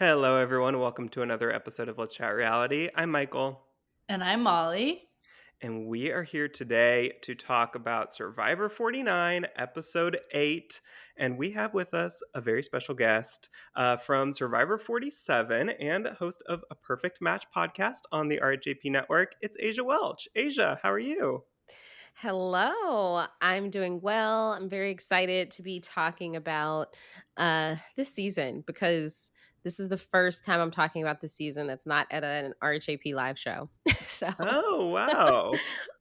Hello, everyone. Welcome to another episode of Let's Chat Reality. I'm Michael, And I'm Molly. and we are here today to talk about Survivor 49, Episode 8. And we have with us a very special guest from Survivor 47 and host of a Perfect Match podcast on the RJP network. It's Aysha Welch. Aysha, how are you? Hello, I'm doing well. I'm very excited to be talking about this season because this is the first time I'm talking about this season that's not at an RHAP live show. so, Oh, wow.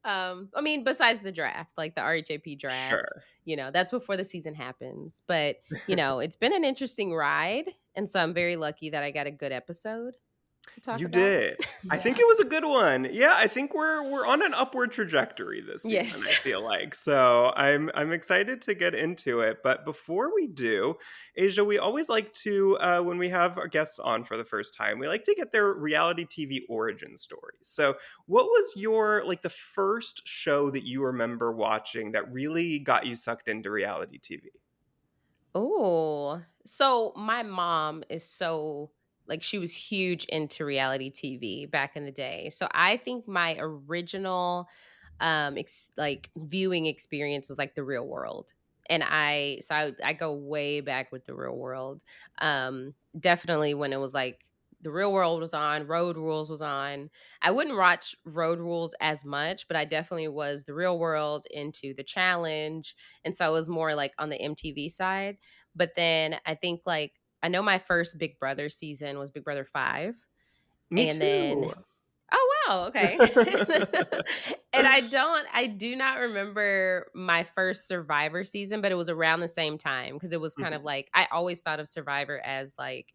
I mean, besides the draft, like the RHAP draft, Sure. that's before the season happens. But, it's been an interesting ride. And so I'm very lucky that I got a good episode to talk You about. did. I think Yeah. it was a good one. Yeah, I think we're on an upward trajectory this season, Yes. I feel like. So I'm excited to get into it. But before we do, Asia, we always like to when we have our guests on for the first time, we like to get their reality TV origin stories. So what was your like the first show that you remember watching that really got you sucked into reality TV? Oh, so my mom is so like she was huge into reality TV back in the day. So I think my original like viewing experience was like the real world. And I go way back with the real world. Definitely when it was like the real world was on, Road Rules was on. I wouldn't watch Road Rules as much, but I definitely was the real world into the challenge. And so I was more like on the MTV side. But then I think like I know my first Big Brother season was Big Brother 5. Me And then too. oh wow, okay. And I do not remember my first Survivor season, but it was around the same time because it was kind of Mhm. like I always thought of Survivor as like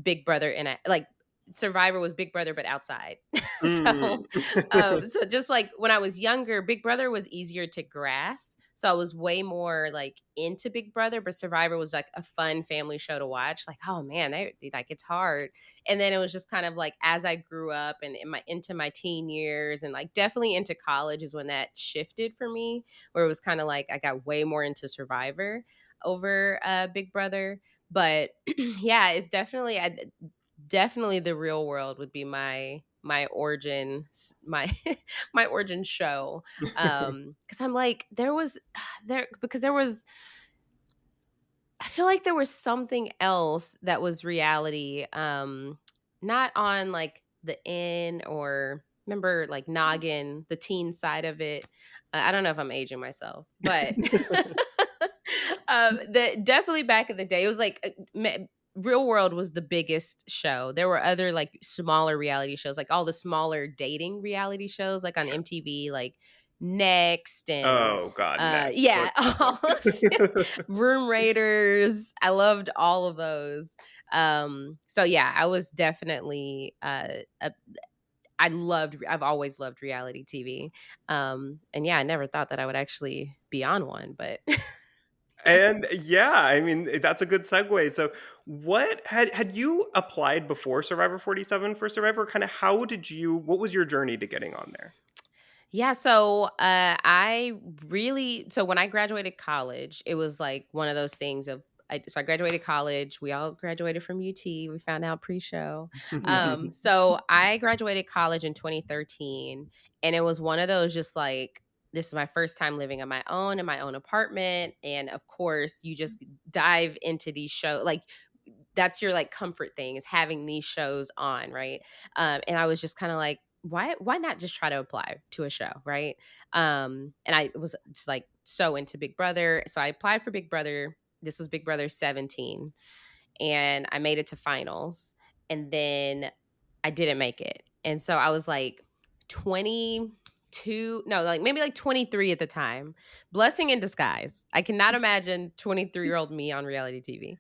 Big Brother and I like Survivor was Big Brother but outside. Mm. So just like when I was younger, Big Brother was easier to grasp. So I was way more like into Big Brother, but Survivor was like a fun family show to watch. Like, oh man, like it's hard. And then it was just kind of like as I grew up and into my teen years and like definitely into college is when that shifted for me, where it was kind of like I got way more into Survivor over Big Brother. But yeah, it's definitely the real world would be my origin my my origin show. Because I'm like there because there was I feel like there was something else that was reality, not on like the in or remember like Noggin, the teen side of it. I don't know if I'm aging myself, but the definitely back in the day, it was like Real World was the biggest show. There were other like smaller reality shows, like all the smaller dating reality shows, like on MTV, like Next and Oh god, next. What yeah, a all classic. Room Raiders. I loved all of those. So yeah, I was definitely I've always loved reality TV. And yeah, I never thought that I would actually be on one, but And yeah, I mean, that's a good segue. So, what had you applied before Survivor 47 for Survivor? Kinda how did you what was your journey to getting on there? yeah, so so when I graduated college, it was like one of those things of so I graduated college. We all graduated from UT. We found out pre-show. So I graduated college in 2013, and it was one of those just like this is my first time living on my own in my own apartment, and of course, you just dive into these shows like that's your like comfort thing is having these shows on, right? And I was just kind of like, why not just try to apply to a show, right? And I was just like so into Big Brother, so I applied for Big Brother. This was Big Brother 17, and I made it to finals, and then I didn't make it, and so I was like 22, no, like maybe like 23 at the time. Blessing in disguise. I cannot imagine 23-year-old me on reality TV,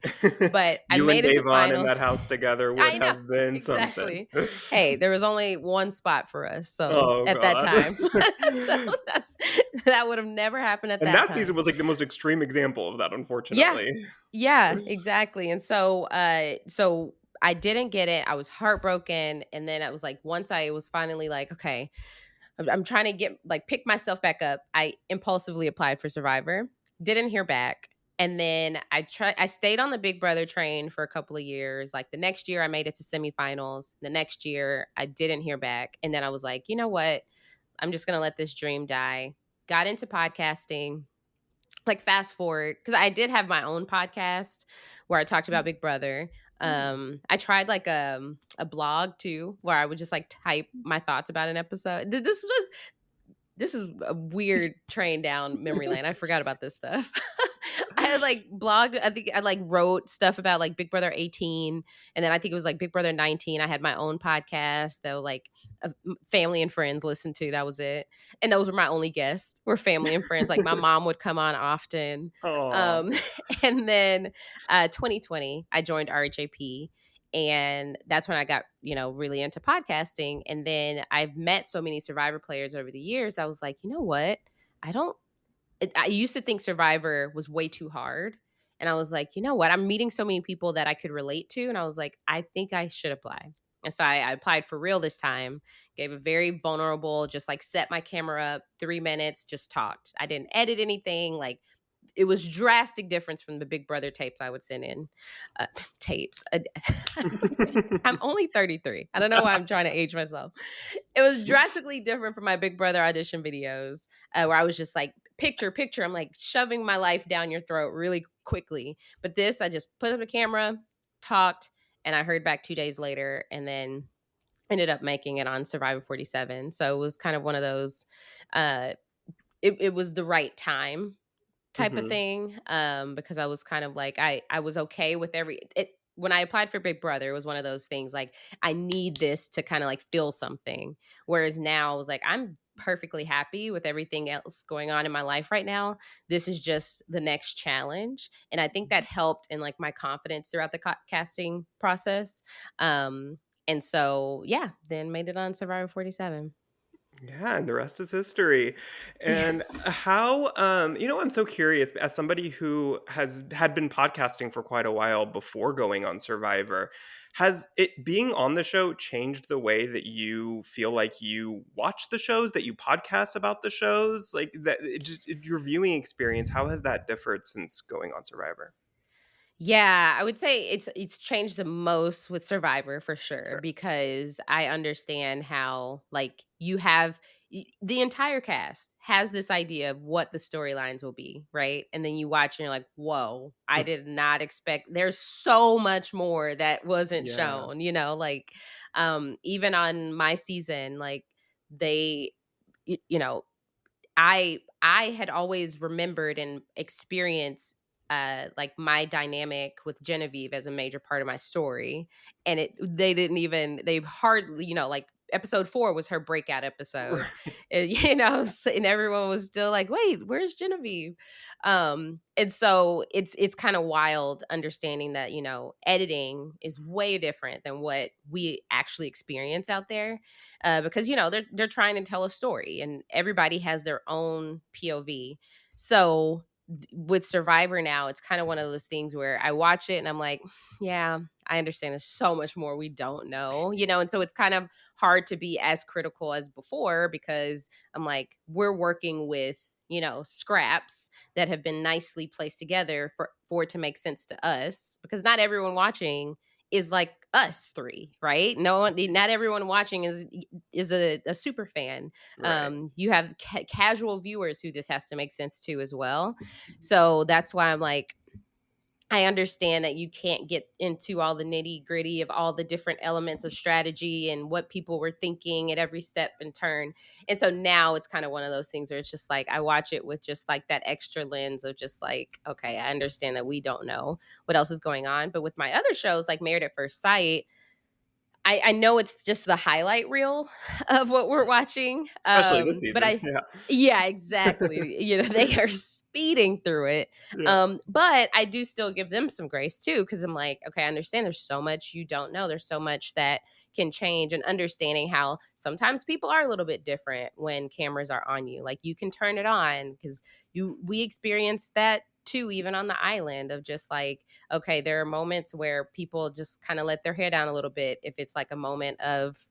but I You and made it to Davon in that finals. house together would I know, have been something. exactly. Hey, there was only one spot for us, so Oh at that god. time. So that's that would have never happened at And that that season time. was, like, the most extreme example of that, Yeah. unfortunately. Yeah, exactly. And so I didn't get it. I was heartbroken, and then I was like once I was finally like, okay, I'm trying to get like pick myself back up. I impulsively applied for Survivor. Didn't hear back. And then I stayed on the Big Brother train for a couple of years. Like the next year I made it to semifinals. The next year I didn't hear back. And then I was like, you know what? I'm just gonna let this dream die. Got into podcasting, like fast forward because I did have my own podcast where I talked about Big Brother. Mm. I tried like a blog too where I would just like type my thoughts about an episode. This is a weird train down memory lane. I forgot about this stuff. I had like blog. I think I like wrote stuff about like Big Brother 18, and then I think it was like Big Brother 19. I had my own podcast that like family and friends listened to. That was it, and those were my only guests. Were family and friends. Like my mom would come on often. Aw. Um, and then 2020, I joined RHAP, and that's when I got, really into podcasting. And then I've met so many Survivor players over the years. I was like, you know what? I don't, I used to think Survivor was way too hard. And I was like, you know what? I'm meeting so many people that I could relate to. And I was like, I think I should apply. And so I applied for real this time, gave a very vulnerable, just like set my camera up, 3 minutes, just talked. I didn't edit anything. Like it was drastic difference from the Big Brother tapes I would send in. Tapes. I'm only 33. I don't know why I'm trying to age myself. It was drastically different from my Big Brother audition videos, where I was just like, picture, picture. I'm like shoving my life down your throat really quickly. But this, I just put up a camera, talked, and I heard back 2 days later, and then ended up making it on Survivor 47. So it was kind of one of those. Uh, it was the right time type of Mhm. thing, because I was kind of like I was okay with when I applied for Big Brother, it was one of those things like I need this to kind of like feel something. Whereas now I was like, I'm perfectly happy with everything else going on in my life right now. This is just the next challenge. And I think that helped in like my confidence throughout the casting process. And so yeah, then made it on Survivor 47. Yeah, and the rest is history. Yeah. And I'm so curious as somebody who had been podcasting for quite a while before going on Survivor, has it being on the show changed the way that you feel like you watch the shows, that you podcast about the shows, like your viewing experience, how has that differed since going on Survivor? Yeah, I would say it's changed the most with Survivor for sure Sure. because I understand how like you have the entire cast has this idea of what the storylines will be, right? And then you watch and you're like, "Whoa, I did not expect there's so much more that wasn't Yeah. shown," like even on my season like they y- you know I had always remembered and experienced like my dynamic with Genevieve as a major part of my story. And they hardly, like episode 4 was her breakout episode. Right. And, and everyone was still like, wait, where's Genevieve? And so it's kind of wild understanding that, editing is way different than what we actually experience out there, because they're trying to tell a story and everybody has their own POV. So with Survivor now, it's kind of one of those things where I watch it and I'm like, yeah, I understand there's so much more we don't know, and so it's kind of hard to be as critical as before because I'm like, we're working with, scraps that have been nicely placed together for it to make sense to us because not everyone watching is like us three, right? No one, not everyone watching is a super fan. Right. You have casual viewers who this has to make sense to as well. So that's why I'm like, I understand that you can't get into all the nitty gritty of all the different elements of strategy and what people were thinking at every step and turn. And so now it's kind of one of those things where it's just like I watch it with just like that extra lens of just like, okay, I understand that we don't know what else is going on. But with my other shows like Married at First Sight, I know it's just the highlight reel of what we're watching. Especially this But season. Yeah. yeah, exactly. They are speeding through it. Yeah. But I do still give them some grace too, because I'm like, okay, I understand there's so much you don't know. There's so much that can change, and understanding how sometimes people are a little bit different when cameras are on you. Like you can turn it on because we experienced that too, even on the island of just like, okay, there are moments where people just kind of let their hair down a little bit if it's like a moment of,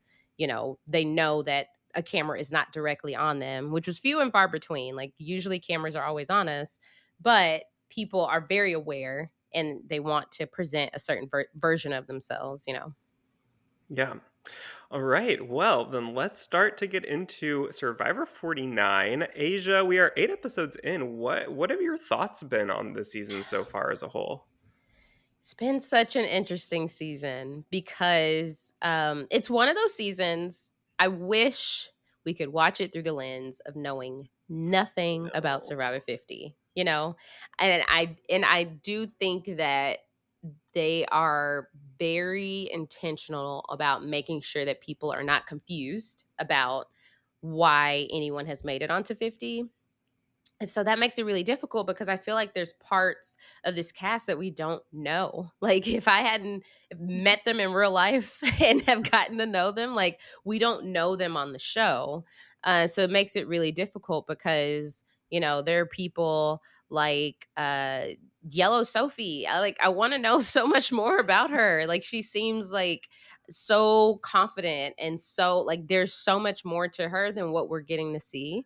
they know that a camera is not directly on them, which was few and far between. Like usually cameras are always on us, but people are very aware and they want to present a certain version of themselves, you know. Yeah. All right. Well, then let's start to get into Survivor 49. Asia, we are 8 episodes in. What have your thoughts been on the season so far as a whole? It's been such an interesting season because it's one of those seasons I wish we could watch it through the lens of knowing nothing about No. Survivor 50, you know? And I do think that they are very intentional about making sure that people are not confused about why anyone has made it onto 50. And so that makes it really difficult because I feel like there's parts of this cast that we don't know. Like if I hadn't met them in real life and have gotten to know them, like we don't know them on the show. So it makes it really difficult because, you know, there are people like Yellow Sophie. I want to know so much more about her. Like she seems like so confident and so like there's so much more to her than what we're getting to see.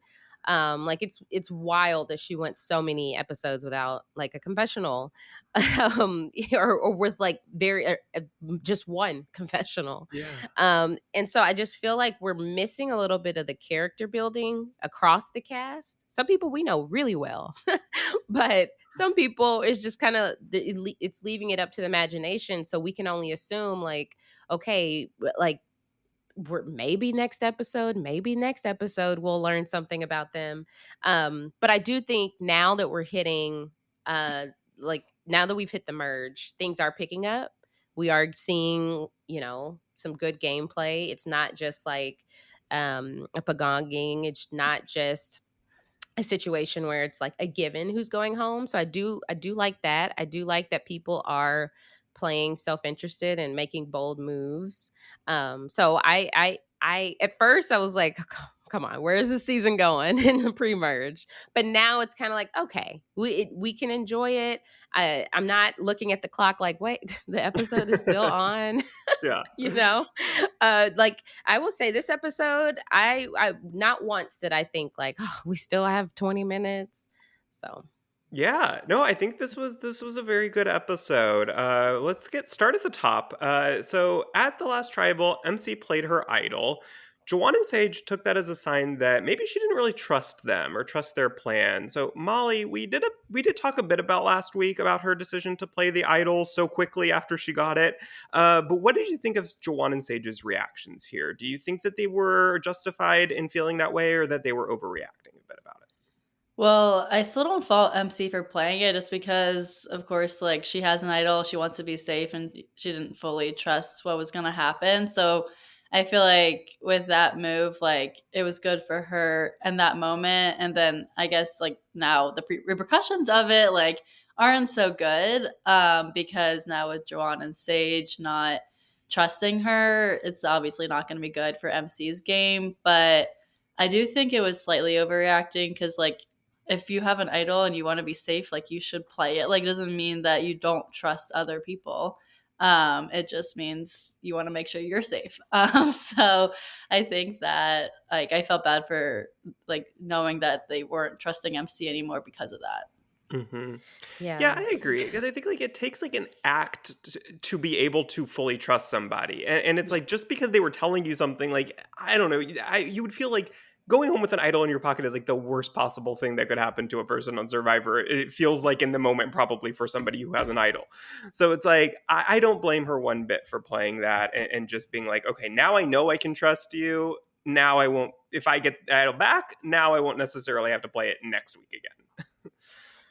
Like it's wild that she went so many episodes without like a confessional, or with like just one confessional. Yeah. And so I just feel like we're missing a little bit of the character building across the cast. Some people we know really well, but some people it's just kind of it's leaving it up to the imagination. So we can only assume like, okay, like maybe next episode we'll learn something about them. But I do think now that we're hitting like now that we've hit the merge, things are picking up. We are seeing, you know, some good gameplay. It's not just like a pagonging. It's not just a situation where it's like a given who's going home. So I do like that. I do like that people are playing self-interested and making bold moves. So I at first I was like, come on, where is this season going in the pre-merge? But now it's kind of like, okay, we can enjoy it. I'm not looking at the clock like, wait, the episode is still on. Yeah. You know, like I will say this episode, I not once did I think like, oh, we still have 20 minutes. So Yeah, no, I think this was a very good episode. Let's get start at the top. So at the last tribal, MC played her idol. Jawan and Sage took that as a sign that maybe she didn't really trust them or trust their plan. So Molly, we did talk a bit about last week about her decision to play the idol so quickly after she got it. But what did you think of Jawan and Sage's reactions here? Do you think that they were justified in feeling that way, or that they were overreacting a bit about it? Well, I still don't fault MC for playing it just because, of course, like she has an idol, she wants to be safe, and she didn't fully trust what was going to happen. So I feel like with that move, like it was good for her in that moment. And then I guess like now the repercussions of it, like, aren't so good because now with Joanne and Sage not trusting her, it's obviously not going to be good for MC's game. But I do think it was slightly overreacting because, like, if you have an idol and you want to be safe, like you should play it. Like it doesn't mean that you don't trust other people. It just means you want to make sure you're safe. So I think that like I felt bad for like knowing that they weren't trusting MC anymore because of that. Mhm. Yeah, yeah. I agree because I think like it takes like an act to be able to fully trust somebody, and it's Yeah. like just because they were telling you something, like I don't know, you would feel like going home with an idol in your pocket is like the worst possible thing that could happen to a person on Survivor. It feels like in the moment, probably for somebody who has an idol. So it's like I don't blame her one bit for playing that and just being like, okay, now I know I can trust you. Now I won't. If I get the idol back, now I won't necessarily have to play it next week again. But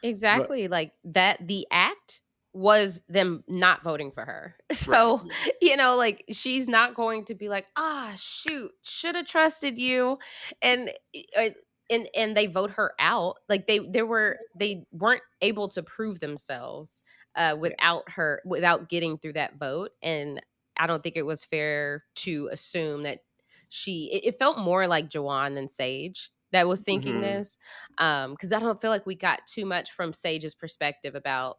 Exactly, like, that the act was them not voting for her. right. So, you know, like, she's not going to be like, "Ah, shoot, shoulda trusted you," and, and they vote her out. Like, they weren't able to prove themselves, Yeah. without getting through that vote, and I don't think it was fair to assume that it felt more like Jawan than Sage that was thinking Mhm. this. Because I don't feel like we got too much from Sage's perspective about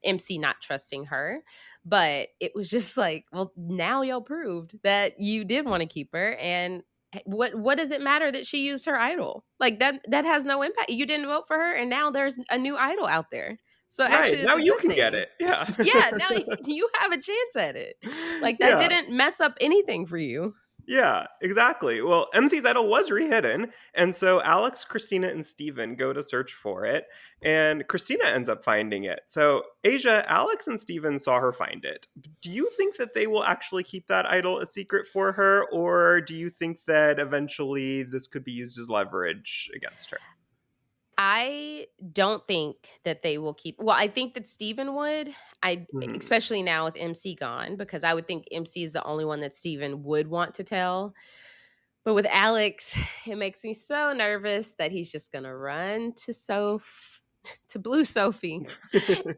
MC not trusting her, but it was just like, well, now y'all proved that you did want to keep her, and What does it matter that she used her idol? Like that has no impact. You didn't vote for her, and now there's a new idol out there. So Right, actually, it's now a you good can get thing. it. Yeah. Yeah, now you have a chance at it. Like that Yeah. didn't mess up anything for you. Yeah, exactly. Well, MC's idol was rehidden, and so Alex, Christina, and Steven go to search for it, and Christina ends up finding it. So, Asia, Alex and Steven saw her find it. Do you think that they will actually keep that idol a secret for her, or do you think that eventually this could be used as leverage against her? I don't think that they will keep. Well, I think that Steven would. I Mhm. especially now with MC gone, because I would think MC is the only one that Steven would want to tell. But with Alex, it makes me so nervous that he's just gonna run to to Blue Sophie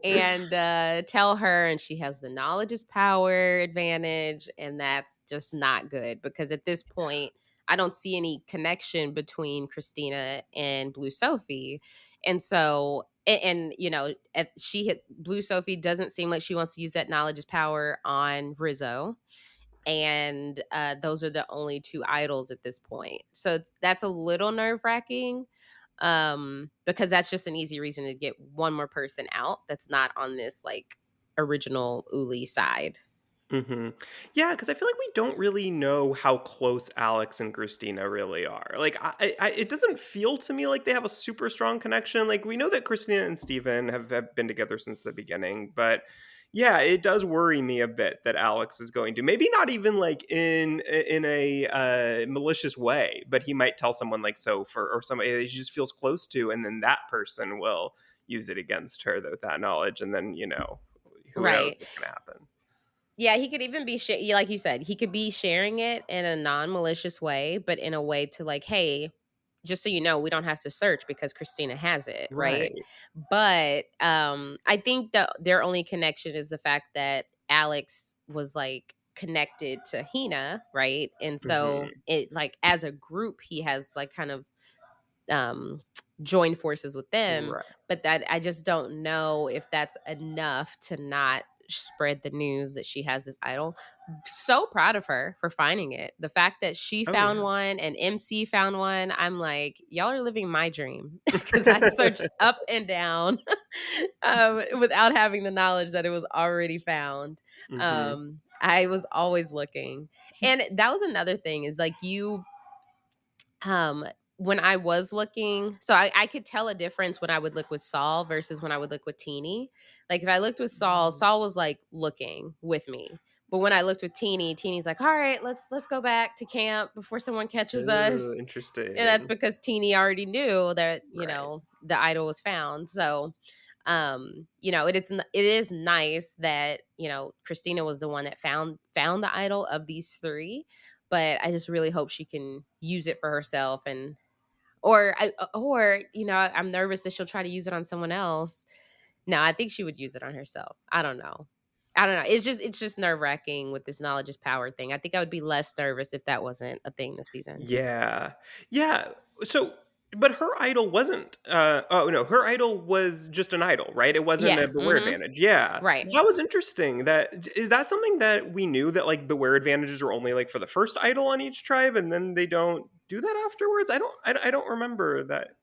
and tell her, and she has the knowledge is power advantage, and that's just not good because at this point, I don't see any connection between Christina and Blue Sophie, and so. And you know, she hit Blue Sophie doesn't seem like she wants to use that knowledge is power on Rizzo, and those are the only two idols at this point. So that's a little nerve wracking, because that's just an easy reason to get one more person out that's not on this like original Uli side. Mhm. Yeah, because I feel like we don't really know how close Alex and Christina really are. Like, it doesn't feel to me like they have a super strong connection. Like, we know that Christina and Steven have been together since the beginning, but yeah, it does worry me a bit that Alex is going to maybe not even like in a malicious way, but he might tell someone like Soph or somebody that he just feels close to, and then that person will use it against her with that knowledge, and then who knows Right. what's going to happen. Yeah, he could even be like you said, he could be sharing it in a non-malicious way, but in a way to like, hey, just so you know, we don't have to search because Christina has it, right? Right. But I think that their only connection is the fact that Alex was like connected to Hina, right? And so Mhm. it like as a group he has like kind of um join forces with them, Right. but that I just don't know if that's enough to not spread the news that she has this idol. So proud of her for finding it. The fact that she Oh, found yeah. one and MC found one, I'm like, y'all are living my dream because I searched up and down without having the knowledge that it was already found. Mhm. I was always looking, and that was another thing is like um, when I was looking, so I could tell a difference when I would look with Saul versus when I would look with Teeny. Like if I looked with Saul, Mm. Saul was like looking with me. But when I looked with Teeny, Teeny's like, all right, let's go back to camp before someone catches Ooh, us. And that's interesting. because Teeny already knew that, Right. the idol was found. So it is nice that, Christina was the one that found the idol of these three, but I just really hope she can use it for herself and I'm nervous that she'll try to use it on someone else. No, I think she would use it on herself. I don't know. I don't know. It's just nerve-wracking with this knowledge is power thing. I think I would be less nervous if that wasn't a thing this season. Yeah. Yeah. So, but her idol wasn't, oh, no, her idol was just an idol, right? It wasn't Yeah. a Beware Mhm. Advantage. Yeah. Right. That was interesting. Is that something that we knew that, like, Beware Advantages were only, like, for the first idol on each tribe, and then they don't do that afterwards? I don't remember that.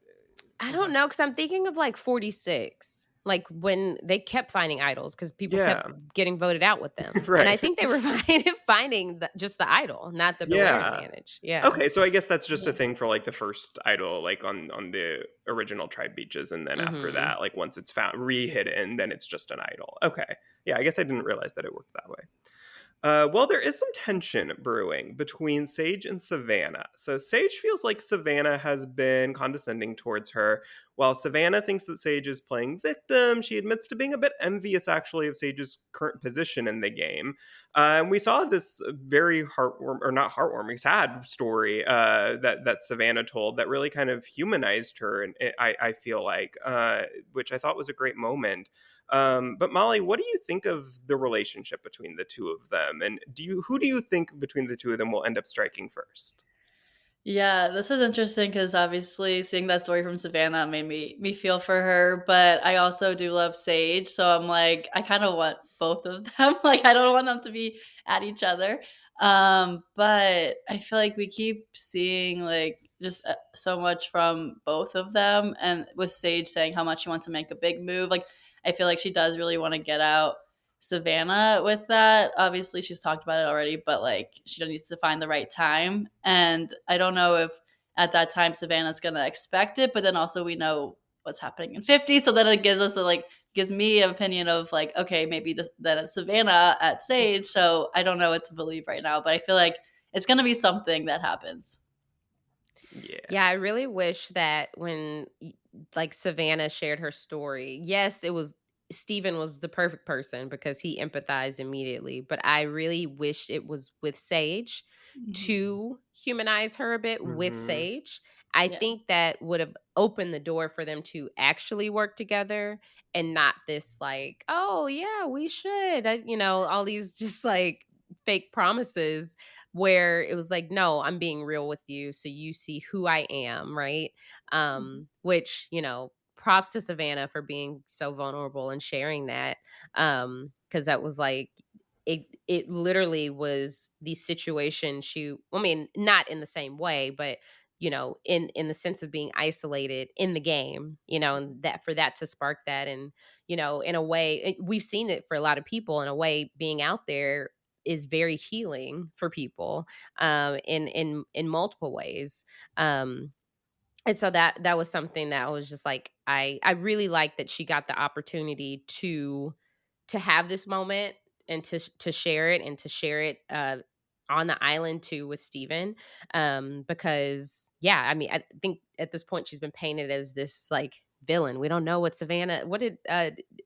I Mhm. don't know, because I'm thinking of, like, 46, like, when they kept finding idols because people kept Yeah. getting voted out with them, and I Right. think they were finding just the idol, not the Beware Yeah. advantage. Yeah. Okay, so I guess that's just a thing for, like, the first idol, like, on the original tribe beaches, and then after Mhm. that, like, once it's found re-hidden, then it's just an idol. Okay. Yeah, I guess I didn't realize that it worked that way. Well, there is some tension brewing between Sage and Savannah. So Sage feels like Savannah has been condescending towards her, while Savannah thinks that Sage is playing victim. She admits to being a bit envious, actually, of Sage's current position in the game. And we saw this very or not heartwarming, sad story that Savannah told that really kind of humanized her, and I feel like, which I thought was a great moment. But Molly, what do you think of the relationship between the two of them? And who do you think between the two of them will end up striking first? Yeah, this is interesting because obviously seeing that story from Savannah made me feel for her, but I also do love Sage, so I'm like, I kind of want both of them. Like, I don't want them to be at each other. But I feel like we keep seeing like just so much from both of them, and with Sage saying how much she wants to make a big move, like I feel like she does really want to get out Savannah with that. Obviously, she's talked about it already, but like she needs to find the right time, and I don't know if at that time Savannah's gonna expect it, but then also we know what's happening in 50, so then it gives us the like gives me an opinion of like, okay, maybe that it's Savannah at Sage. So I don't know what to believe right now, but I feel like it's going to be something that happens. Yeah. Yeah, I really wish that when like Savannah shared her story, yes, it was Steven was the perfect person because he empathized immediately, but I really wish it was with Sage Mhm. to humanize her a bit with Mhm. Sage. I Yeah. think that would have opened the door for them to actually work together and not this like, oh yeah, we should, all these just like fake promises where it was like, no, I'm being real with you so you see who I am, right? Which, props to Savannah for being so vulnerable and sharing that. Cuz that was like it literally was the situation I mean, not in the same way, but in the sense of being isolated in the game, and that for that to spark that, and in a way we've seen it for a lot of people. In a way, being out there is very healing for people, in multiple ways. um and so that was something that I was just like, I really like that she got the opportunity to have this moment and to share it, and to share it on the island too with Steven. Because yeah, I mean, I think at this point she's been painted as this like villain. We don't know what Savannah, what did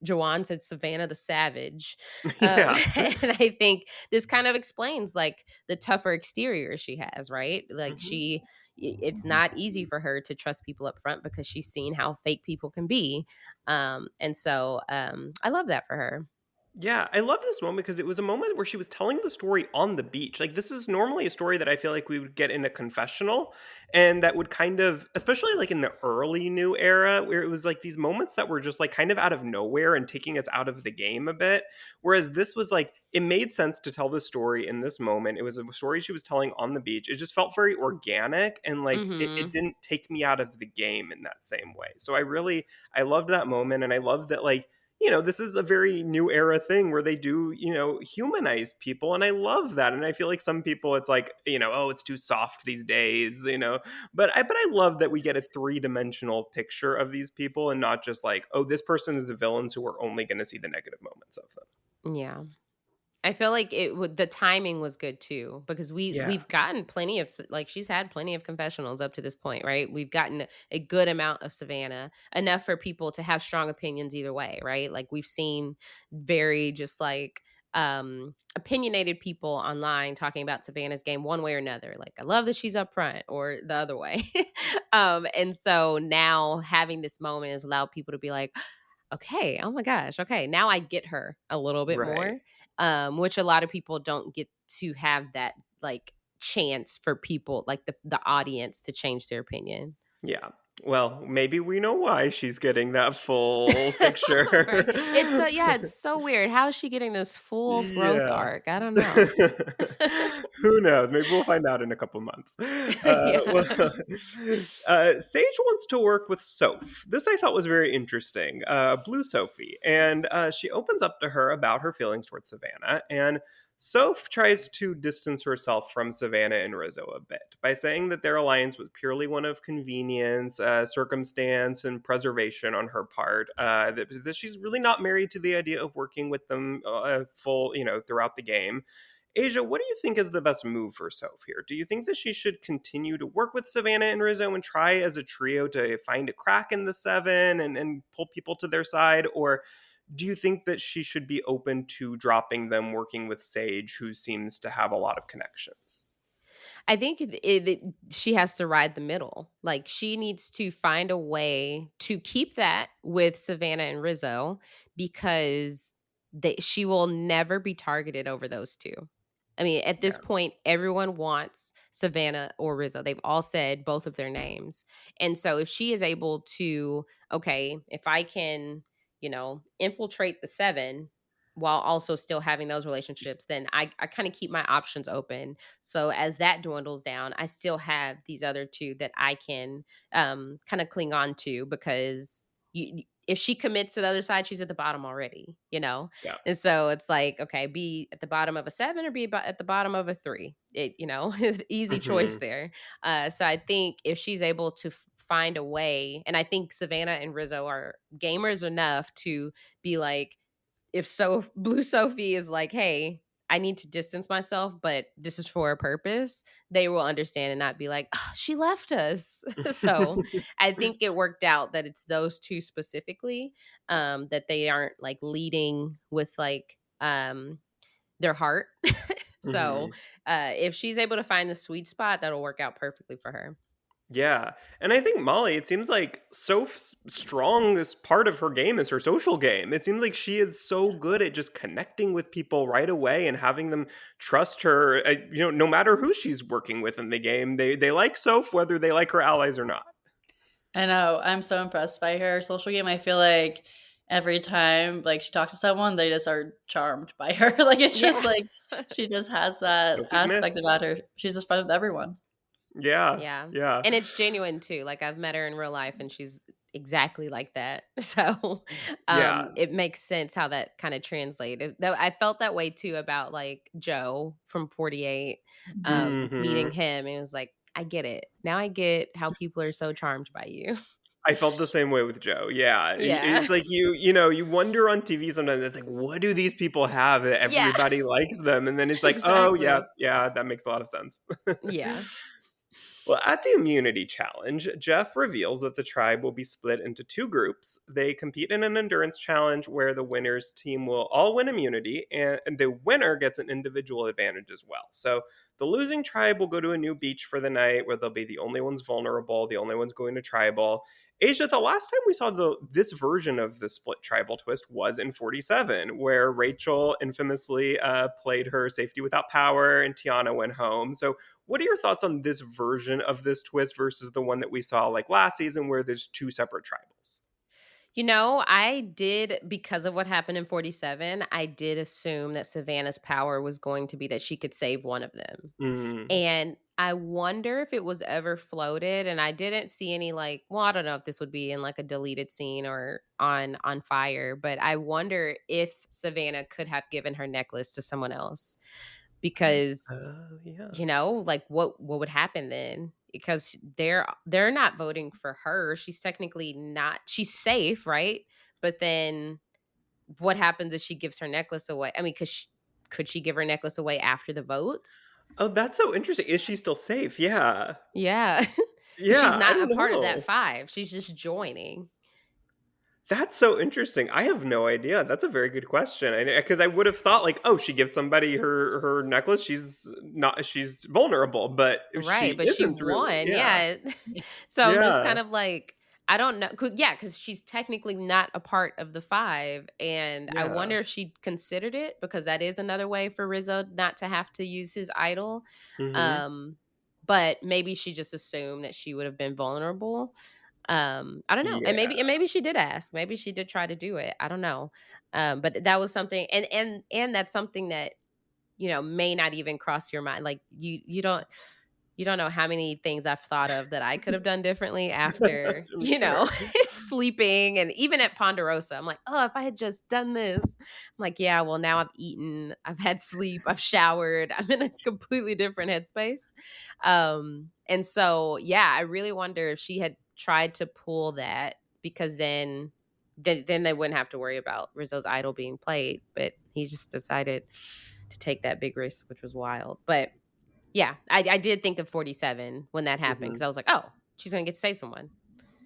Jawan said, Savannah the Savage. Yeah. And I think this kind of explains like the tougher exterior she has, right? Like Mhm. it's not easy for her to trust people up front because she's seen how fake people can be. And so I love that for her. Yeah, I love this moment because it was a moment where she was telling the story on the beach. Like, this is normally a story that I feel like we would get in a confessional, and that would kind of, especially like in the early new era, where it was like these moments that were just like kind of out of nowhere and taking us out of the game a bit. Whereas this was like, it made sense to tell the story in this moment. It was a story she was telling on the beach. It just felt very organic, and like it Mhm. didn't take me out of the game in that same way. So I loved that moment, and I loved that, like, this is a very new era thing where they do, humanize people. And I love that. And I feel like some people, it's like, oh, it's too soft these days. But I love that we get a three-dimensional picture of these people and not just like, oh, this person is a villain, so we're only going to see the negative moments of them. Yeah. I feel like it would the timing was good too, because Yeah. we've gotten plenty of like she's had plenty of confessionals up to this point, right? We've gotten a good amount of Savannah, enough for people to have strong opinions either way, right? Like we've seen very just like opinionated people online talking about Savannah's game one way or another. Like, I love that she's up front, or the other way. And so now having this moment has allowed people to be like, okay, oh my gosh, okay, now I get her a little bit Right. more, which a lot of people don't get to have that like chance for people like the audience to change their opinion. Yeah. Well, maybe we know why she's getting that full picture. Right? It's so yeah, it's so weird. How is she getting this full growth Yeah. arc? I don't know. Who knows? Maybe we'll find out in a couple months. Well, Yeah. Sage wants to work with Soph. This I thought was very interesting. Blue Sophie. And she opens up to her about her feelings towards Savannah. And Soph tries to distance herself from Savannah and Rizzo a bit by saying that their alliance was purely one of convenience, circumstance, and preservation on her part. That she's really not married to the idea of working with them full, throughout the game. Asia, what do you think is the best move for Soph here? Do you think that she should continue to work with Savannah and Rizzo and try as a trio to find a crack in the seven and pull people to their side? Or do you think that she should be open to dropping them, working with Sage, who seems to have a lot of connections? I think she has to ride the middle. Like she needs to find a way to keep that with Savannah and Rizzo, because she will never be targeted over those two. I mean, at this Yeah. point, everyone wants Savannah or Rizzo. They've all said both of their names. And so if she is able to, okay, if I can, infiltrate the seven, while also still having those relationships, then I kind of keep my options open. So as that dwindles down, I still have these other two that I can kind of cling on to, because if she commits to the other side, she's at the bottom already, you know? Yeah. And so it's like, okay, be at the bottom of a 7 or be at the bottom of a 3. Easy choice Mhm. there. So I think if she's able to find a way, and I think Savannah and Rizzo are gamers enough to be like, if so Blue Sophie is like, "Hey, I need to distance myself, but this is for a purpose," they will understand and not be like, "Oh, she left us." So I think it worked out that it's those two specifically, that they aren't like leading with like their heart. So Mhm. if she's able to find the sweet spot, that'll work out perfectly for her. Yeah, and I think Molly, it seems like strongest part of her game is her social game. It seems like she is so good at just connecting with people right away and having them trust her. No matter who she's working with in the game, they like Soph whether they like her allies or not. I know. I'm so impressed by her social game. I feel like every time like she talks to someone, they just are charmed by her. Like it's just Yeah. like she just has that Sophie's aspect missed. about her. She's just fun with everyone. Yeah, Yeah. yeah, And it's genuine too. Like I've met her in real life and she's exactly like that. So yeah. it makes sense how that kind of translated. Though I felt that way too about like Joe from 48, meeting Hmm. him. And it was like, I get it. Now I get how people are so charmed by you. I felt the same way with Joe. Yeah, Yeah. it's like you wonder on TV sometimes. It's like, what do these people have that Yeah. everybody likes them? And then it's like, oh yeah, Exactly. yeah, that makes a lot of sense. Yeah. Well, at the immunity challenge, Jeff reveals that the tribe will be split into two groups. They compete in an endurance challenge where the winner's team will all win immunity, and the winner gets an individual advantage as well. So the losing tribe will go to a new beach for the night where they'll be the only ones vulnerable, the only ones going to tribal. Asia, the last time we saw this version of the split tribal twist was in 47, where Rachel infamously played her safety without power and Tiana went home. So what are your thoughts on this version of this twist versus the one that we saw like last season where there's two separate tribals? I did, because of what happened in 47, I did assume that Savannah's power was going to be that she could save one of them. Mm. And I wonder if it was ever floated, and I didn't see any like, well, I don't know if this would be in like a deleted scene or on fire, but I wonder if Savannah could have given her necklace to someone else, because Yeah. like what would happen then? Because they're not voting for her. She's technically not, she's safe, right? But then what happens if she gives her necklace away? I mean, could she give her necklace away after the votes? Oh, that's so interesting. Is she still safe? Yeah. Yeah. Because she's Yeah, I not a don't part of that know. 5. She's just joining. That's so interesting. I have no idea. That's a very good question. Because I would have thought like, oh, she gives somebody her necklace. She's vulnerable, but Right, she but she isn't really. won, Yeah. yeah. So I'm just Yeah. kind of like, I don't know, yeah, because she's technically not a part of the 5, and I Yeah. wonder if she considered it, because that is another way for Rizzo not to have to use his idol, Hmm. um, but maybe she just assumed that she would have been vulnerable, I don't know, and Yeah. maybe she did ask, maybe she did try to do it, I don't know, but that was something, and that's something that, may not even cross your mind. Like you don't know how many things I've thought of that I could have done differently after, I'm sure. sleeping, and even at Ponderosa. I'm like, "Oh, if I had just done this." I'm like, "Yeah, well, now I've eaten, I've had sleep, I've showered. I'm in a completely different headspace." And so, yeah, I really wonder if she had tried to pull that, because then they wouldn't have to worry about Rizzo's idol being played, but he just decided to take that big risk, which was wild. But yeah, I did think of 47 when that happened, Mhm. because I was like, "Oh, she's gonna get to save someone."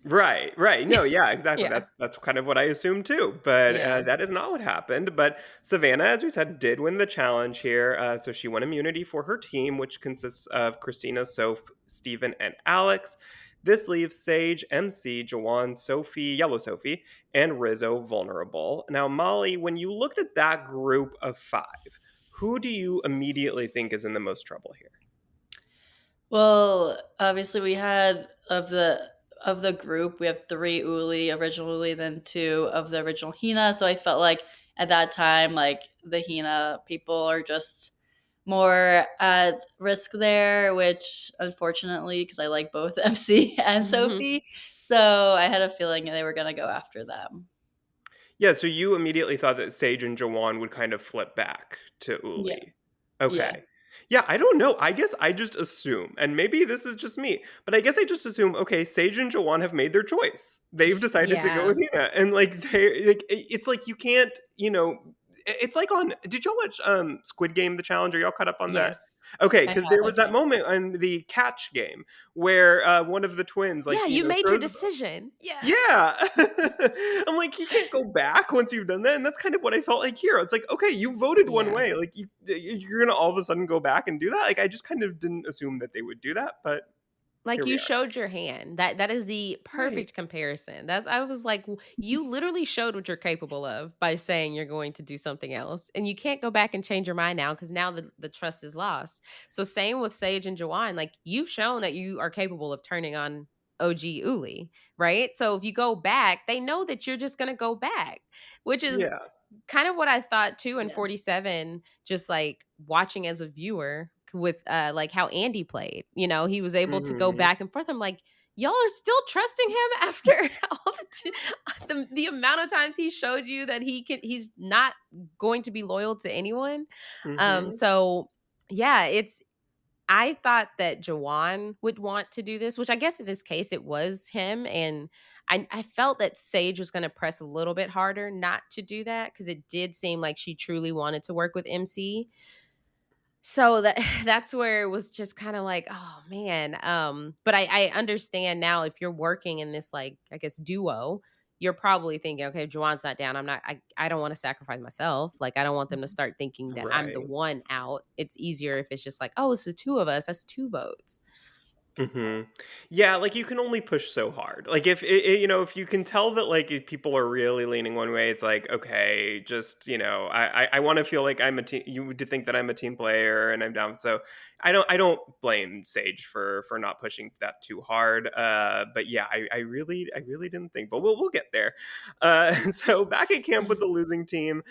Right, right. No, yeah, exactly. Yeah, That's kind of what I assumed too, but yeah. that is not what happened. But Savannah, as we said, did win the challenge here. So she won immunity for her team, which consists of Christina, Soph, Steven, and Alex. This leaves Sage, MC, Jawan, Sophie, Yellow Sophie, and Rizzo vulnerable. Now, Molly, when you looked at that group of five, who do you immediately think is in the most trouble here? Well, obviously we had of the group, we have 3 Uli, original Uli, then 2 of the original Hina. So I felt like at that time, like the Hina people are just more at risk there, which unfortunately, because I like both MC and Sophie, so I had a feeling they were going to go after them. Yeah, so you immediately thought that Sage and Jawan would kind of flip back to Yeah. Uli. Yeah. Okay. Yeah, I don't know. I guess I just assume, and maybe this is just me, but I guess I just assume, okay, Sage and Jawan have made their choice. They've decided to go Yeah. with Hina, and like they like it's like you can't, it's like on. Did y'all watch Squid Game the challenge? Are y'all caught up on that? Yes. Okay, I because have, there I was that can't. moment on the catch game where one of the twins, like, Yeah, you made your throws decision. Yeah. yeah. I'm like, he can't go back once you've done that, and that's kind of what I felt like here. It's like, okay, you voted one Yeah. way, like, you're gonna all of a sudden go back and do that? Like, I just kind of didn't assume that they would do that, but Like, here we you are. showed your hand. That is the Right. perfect comparison. That's I was like, you literally showed what you're capable of by saying you're going to do something else, and you can't go back and change your mind now because now the trust is lost. So same with Sage and Jawan, like, you've shown that you are capable of turning on OG Uli, right? So if you go back, they know that you're just gonna go back, which is Yeah. kind of what I thought too in Yeah. 47, just like watching as a viewer with like how Andy played. You know, he was able to go Mhm. back and forth. I'm like, y'all are still trusting him after all the amount of times he showed you that he's not going to be loyal to anyone. Mhm. So yeah, it's I thought that Jawan would want to do this, which I guess in this case it was him. And I felt that Sage was going to press a little bit harder not to do that because it did seem like she truly wanted to work with MC. So that that's where it was just kind of like, oh man. But I understand now if you're working in this like I guess duo, you're probably thinking, okay, if Juwan's not down. I don't want to sacrifice myself. Like I don't want them to start thinking that I'm the Right. one out. It's easier if it's just like, oh, it's the two of us. That's two votes. Mhm. Yeah, like, you can only push so hard. Like, if if you can tell that, like, if people are really leaning one way, it's like, okay, just, I wanna feel like I'm a team you to think that I'm a team player and I'm down. So, I don't blame Sage for not pushing that too hard. But yeah, I really didn't think, but we'll get there. So back at camp with the losing team,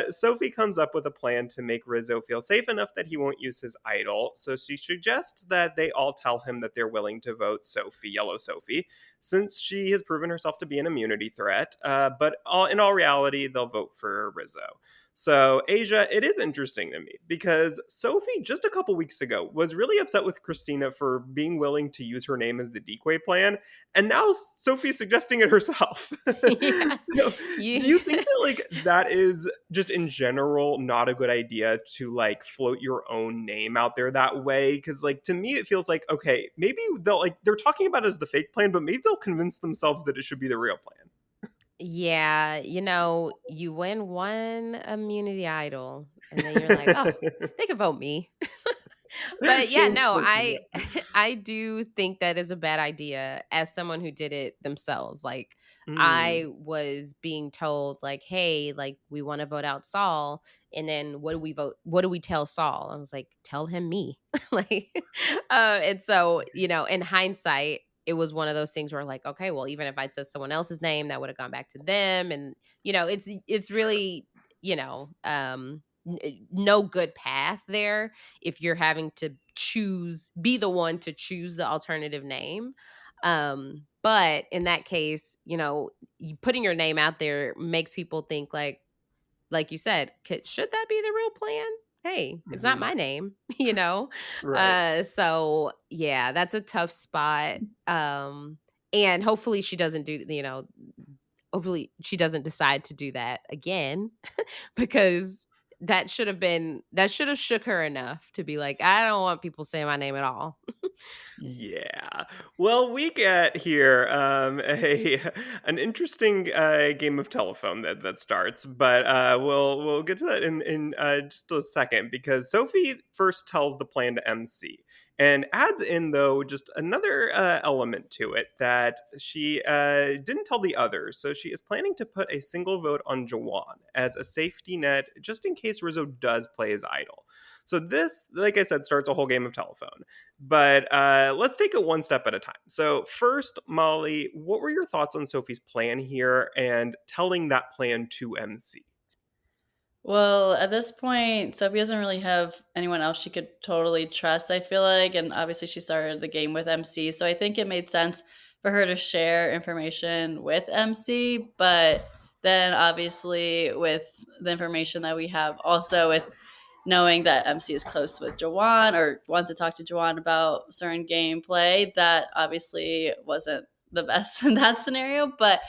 Sophie comes up with a plan to make Rizzo feel safe enough that he won't use his idol. So she suggests that they all tell him that they're willing to vote Sophie, Yellow Sophie, since she has proven herself to be an immunity threat. But in all reality, they'll vote for Rizzo. So, Asia, it is interesting to me because Sophie, just a couple weeks ago, was really upset with Christina for being willing to use her name as the decoy plan. And now Sophie's suggesting it herself. Yeah. So, do You you think that like that is just in general not a good idea to like float your own name out there that way? Because like to me, it feels like okay, maybe they're talking about it as the fake plan, but maybe they'll convince themselves that it should be the real plan. Yeah, you win one immunity idol and then you're like, "Oh, they could vote me." But yeah, Change no, the I yeah. I do think that is a bad idea as someone who did it themselves. Like I Mm, was being told like, "Hey, like we want to vote out Saul." And then what do we vote? What do we tell Saul? I was like, "Tell him me." like and so, in hindsight, it was one of those things where like, okay, well, even if I'd said someone else's name, that would have gone back to them and it's really, no good path there if you're having to be the one to choose the alternative name. But in that case, you putting your name out there makes people think like you said, should that be the real plan? Hey, it's not mhm, my name, you know? right. So yeah, that's a tough spot. And hopefully she doesn't hopefully she doesn't decide to do that again because that should have shook her enough to be like, I don't want people saying my name at all. Yeah. Well, we get here a an interesting game of telephone that starts, but we'll get to that in just a second because Sophie first tells the plan to MC and adds in though just another element to it that she didn't tell the others. So she is planning to put a single vote on Jawan as a safety net just in case Rizzo does play his idol. So this, like I said, starts a whole game of telephone. But let's take it one step at a time. So, first, Molly, what were your thoughts on Sophie's plan here and telling that plan to MC? Well, at this point, Sophie doesn't really have anyone else she could totally trust, I feel like. And obviously, she started the game with MC. So I think it made sense for her to share information with MC. But then, obviously, with the information that we have, also with knowing that MC is close with Jawan or wants to talk to Jawan about certain gameplay, that obviously wasn't the best in that scenario. But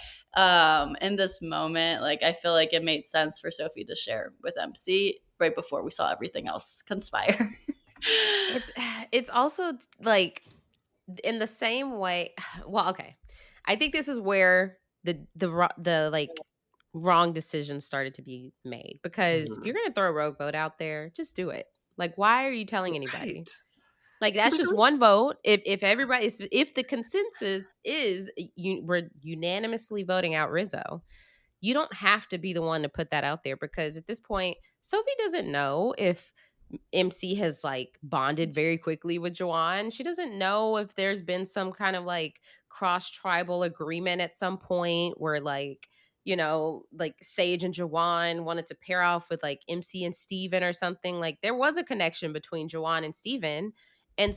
in this moment, like I feel like it made sense for Sophie to share with MC right before we saw everything else conspire. It's it's also like in the same way. Well, okay. I think this is where the like wrong decisions started to be made, because if you're Mhm. going to throw a rogue vote out there, just do it. Like, why are you telling anybody? Right. Like, Because that's I feel just like one vote. If everybody if the consensus is we're unanimously voting out Rizzo, you don't have to be the one to put that out there, because at this point, Sophie doesn't know if MC has like bonded very quickly with Joanne. She doesn't know if there's been some kind of like cross tribal agreement at some point where like, like Sage and Joanne wanted to pair off with like MC and Steven or something. Like there was a connection between Joanne and Steven. And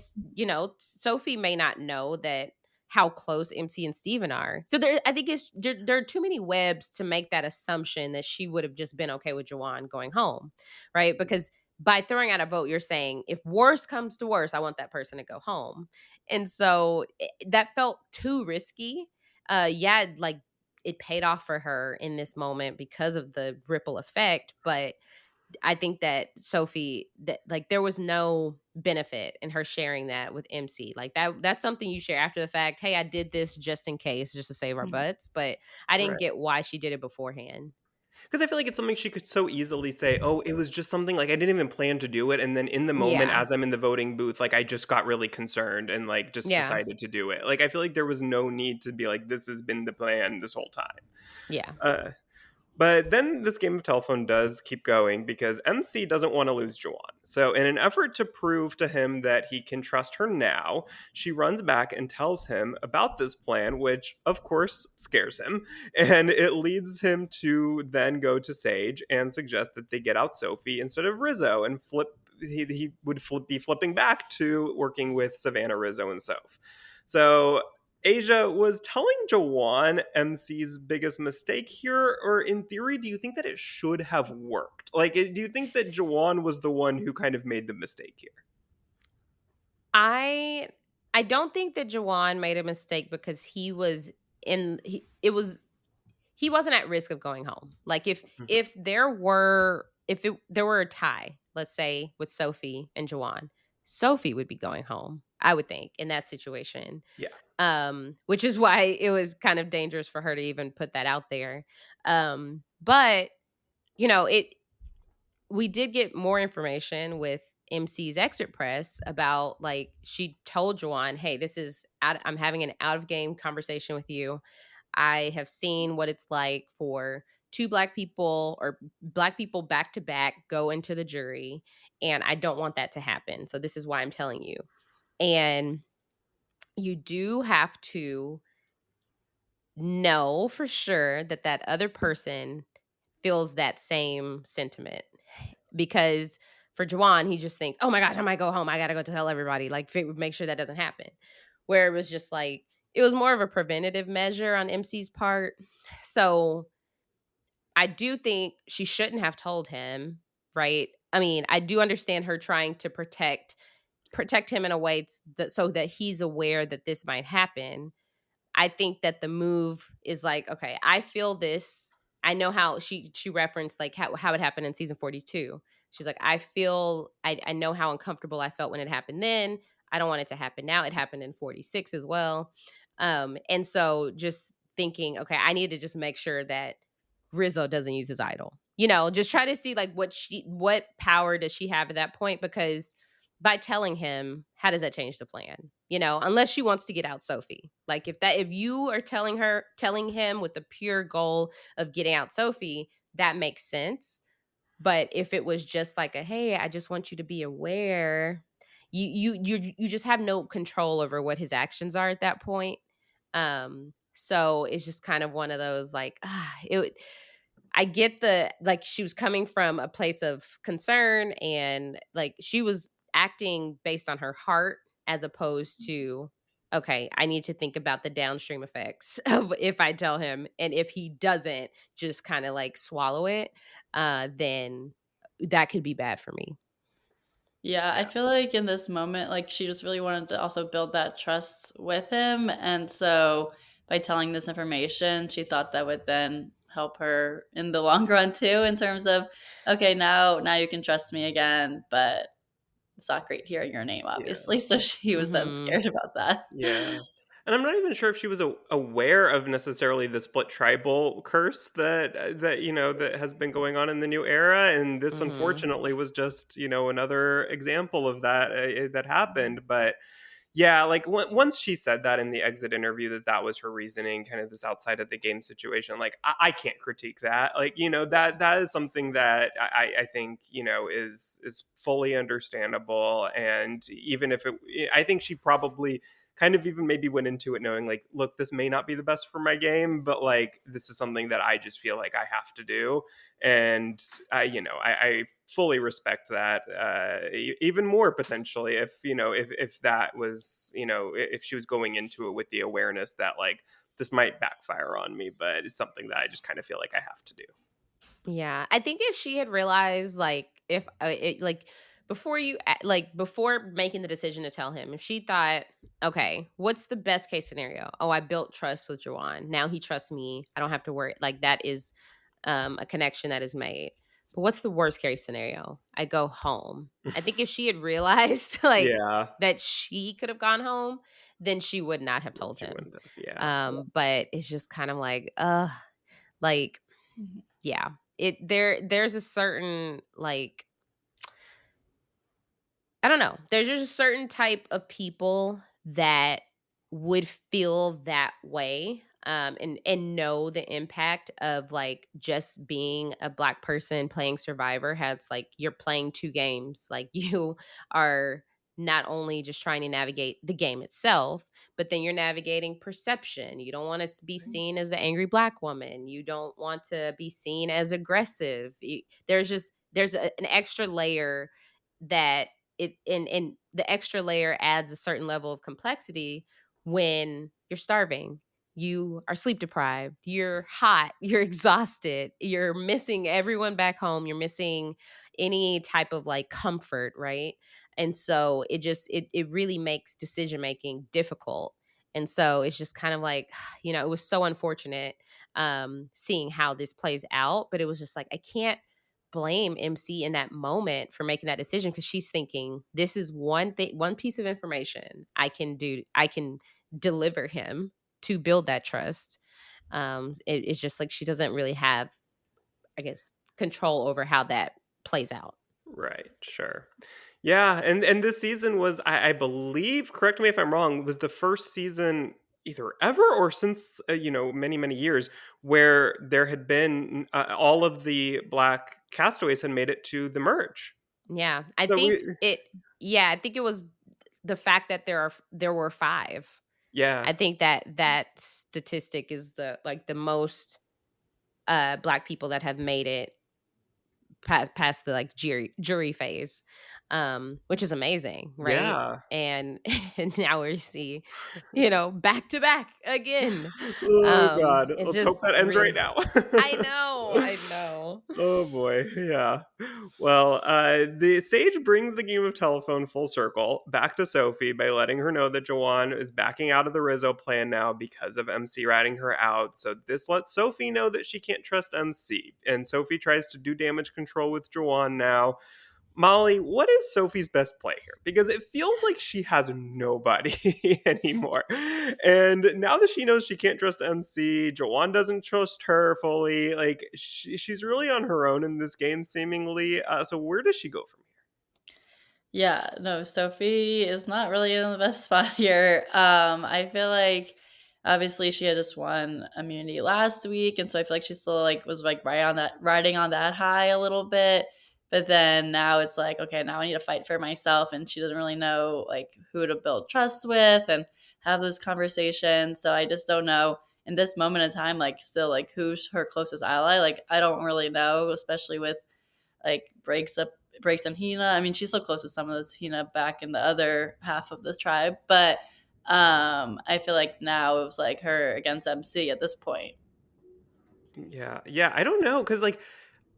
Sophie may not know that how close MC and Steven are. So I think there are too many webs to make that assumption that she would have just been okay with Joanne going home, right? Because by throwing out a vote, you're saying if worse comes to worse, I want that person to go home. And so that felt too risky. Yeah, like it paid off for her in this moment because of the ripple effect. But I think that Sophie, that like there was no benefit in her sharing that with MC. Like that's something you share after the fact. Hey, I did this just in case, just to save our butts. But I didn't right. get why she did it beforehand. Because I feel like it's something she could so easily say, "Oh, it was just something, like, I didn't even plan to do it," and then in the moment, Yeah. as I'm in the voting booth, like, I just got really concerned and, like, just Yeah. decided to do it. Like, I feel like there was no need to be like, "This has been the plan this whole time." Yeah. Uh But then this game of telephone does keep going because MC doesn't want to lose Jawan. So, in an effort to prove to him that he can trust her now, she runs back and tells him about this plan, which of course scares him. And it leads him to then go to Sage and suggest that they get out Sophie instead of Rizzo and flip. He would be flipping back to working with Savannah, Rizzo, and Soph. So Asia, was telling Jawan MC's biggest mistake here, or in theory, do you think that it should have worked? Like, do you think that Jawan was the one who kind of made the mistake here? I I don't think that Jawan made a mistake because he wasn't at risk of going home. Like Mhm. if there were a tie, let's say with Sophie and Jawan, Sophie would be going home, I would think, in that situation. Yeah. Which is why it was kind of dangerous for her to even put that out there. But it we did get more information with MC's exit press about like she told Juwan, "Hey, I'm having an out of game conversation with you. I have seen what it's like for two black people or black people back to back go into the jury, and I don't want that to happen. So this is why I'm telling you." And you do have to know for sure that that other person feels that same sentiment, because for Juwan, he just thinks, "Oh my gosh, I might go home. I gotta go tell everybody. Like, make sure that doesn't happen." Where it was just like it was more of a preventative measure on MC's part. So I do think she shouldn't have told him, right? I mean, I do understand her trying to protect him in a way so that he's aware that this might happen. I think that the move is like, okay, I feel this. I know how she referenced like how it happened in season 42. She's like, I know how uncomfortable I felt when it happened then. I don't want it to happen now. It happened in 46 as well. And so just thinking, okay, I need to just make sure that Rizzo doesn't use his idol. Just try to see like what power does she have at that point, because by telling him, how does that change the plan? Unless she wants to get out Sophie. Like if you are telling him with the pure goal of getting out Sophie, that makes sense. But if it was just like a, hey, I just want you to be aware, you just have no control over what his actions are at that point. So it's just kind of one of those like it I get the like she was coming from a place of concern and like she was acting based on her heart as opposed to okay, I need to think about the downstream effects of if I tell him and if he doesn't just kind of like swallow it, then that could be bad for me. Yeah, I Yeah. feel like in this moment, like she just really wanted to also build that trust with him. And so by telling this information, she thought that would then help her in the long run too, in terms of, okay, now you can trust me again, but it's not great hearing your name, Yeah. obviously. So she was then Mhm. scared about that. Yeah. And I'm not even sure if she was aware of necessarily the split tribal curse that that has been going on in the new era, and this Mhm. unfortunately was just another example of that that Mhm. happened. But yeah, like once she said that in the exit interview that that was her reasoning, kind of this outside of the game situation, like I can't critique that. Like Yeah. that is something that I think is fully understandable, and even if I think she probably kind of even maybe went into it knowing like, look, this may not be the best for my game, but like this is something that I just feel like I have to do, and I fully respect that. Even more potentially if if that was if she was going into it with the awareness that like this might backfire on me, but it's something that I just kind of feel like I have to do. Yeah, I think if she had realized, like, if it, like, before making the decision to tell him, if she thought, okay, what's the best case scenario? Oh, I built trust with Jawan. Now he trusts me. I don't have to worry. Like that is a connection that is made. But what's the worst case scenario? I go home. I think if she had realized like Yeah, that she could have gone home, then she would not have told she him. wouldn't have. Yeah, But it's just kind of like Mhm. yeah, there's a certain like I don't know. There's just a certain type of people that would feel that way, and know the impact of like just being a black person playing Survivor has like you're playing two games. Like you are not only just trying to navigate the game itself, but then you're navigating perception. You don't want to be right, seen as the angry black woman. You don't want to be seen as aggressive. There's an extra layer that and the extra layer adds a certain level of complexity when you're starving, you are sleep deprived, you're hot, you're exhausted, you're missing everyone back home, you're missing any type of like comfort, right? And so it really makes decision making difficult. And so it's just kind of like it was so unfortunate seeing how this plays out, but it was just like I can't blame MC in that moment for making that decision because she's thinking this is one piece of information I can deliver him to build that trust. It's just like she doesn't really have, I guess, control over how that plays out. right, sure. Yeah, and this season was, I believe, correct me if I'm wrong, was the first season either ever or since many many years where there had been all of the black castaways had made it to the merge. Yeah, I So think it. Yeah, I think it was the fact that there were five. yeah, I think that statistic is the most black people that have made it past the like jury phase, which is amazing, right? yeah. And and now we see, back to back again. Oh god, It's let's hope just that ends right really. now. I know. Oh boy, yeah. Well, the sage brings the game of telephone full circle back to Sophie by letting her know that Joanne is backing out of the Rizzo plan now because of MC ratting her out. So this lets Sophie know that she can't trust MC, and Sophie tries to do damage control with Joanne now. Molly, what is Sophie's best play here? Because it feels like she has nobody anymore. And now that she knows she can't trust MC, Jawan doesn't trust her fully. Like, she's really on her own in this game, seemingly. So, where does she go from Yeah, no, Sophie is not really in the best spot here. I feel like obviously she had just won immunity last week, and so I feel like she still like was like riding on that high a little bit. But then now it's like, okay, now I need to fight for myself, and she doesn't really know like who to build trust with and have those conversations. So I just don't know in this moment in time, like, still, like, who's her closest ally? Like, I don't really know, especially with, like, breaks and Hina. I mean, she's still close with some of those Hina back in the other half of the tribe, but I feel like now it was like her against MC at this point. Yeah, yeah, I don't know, cause like,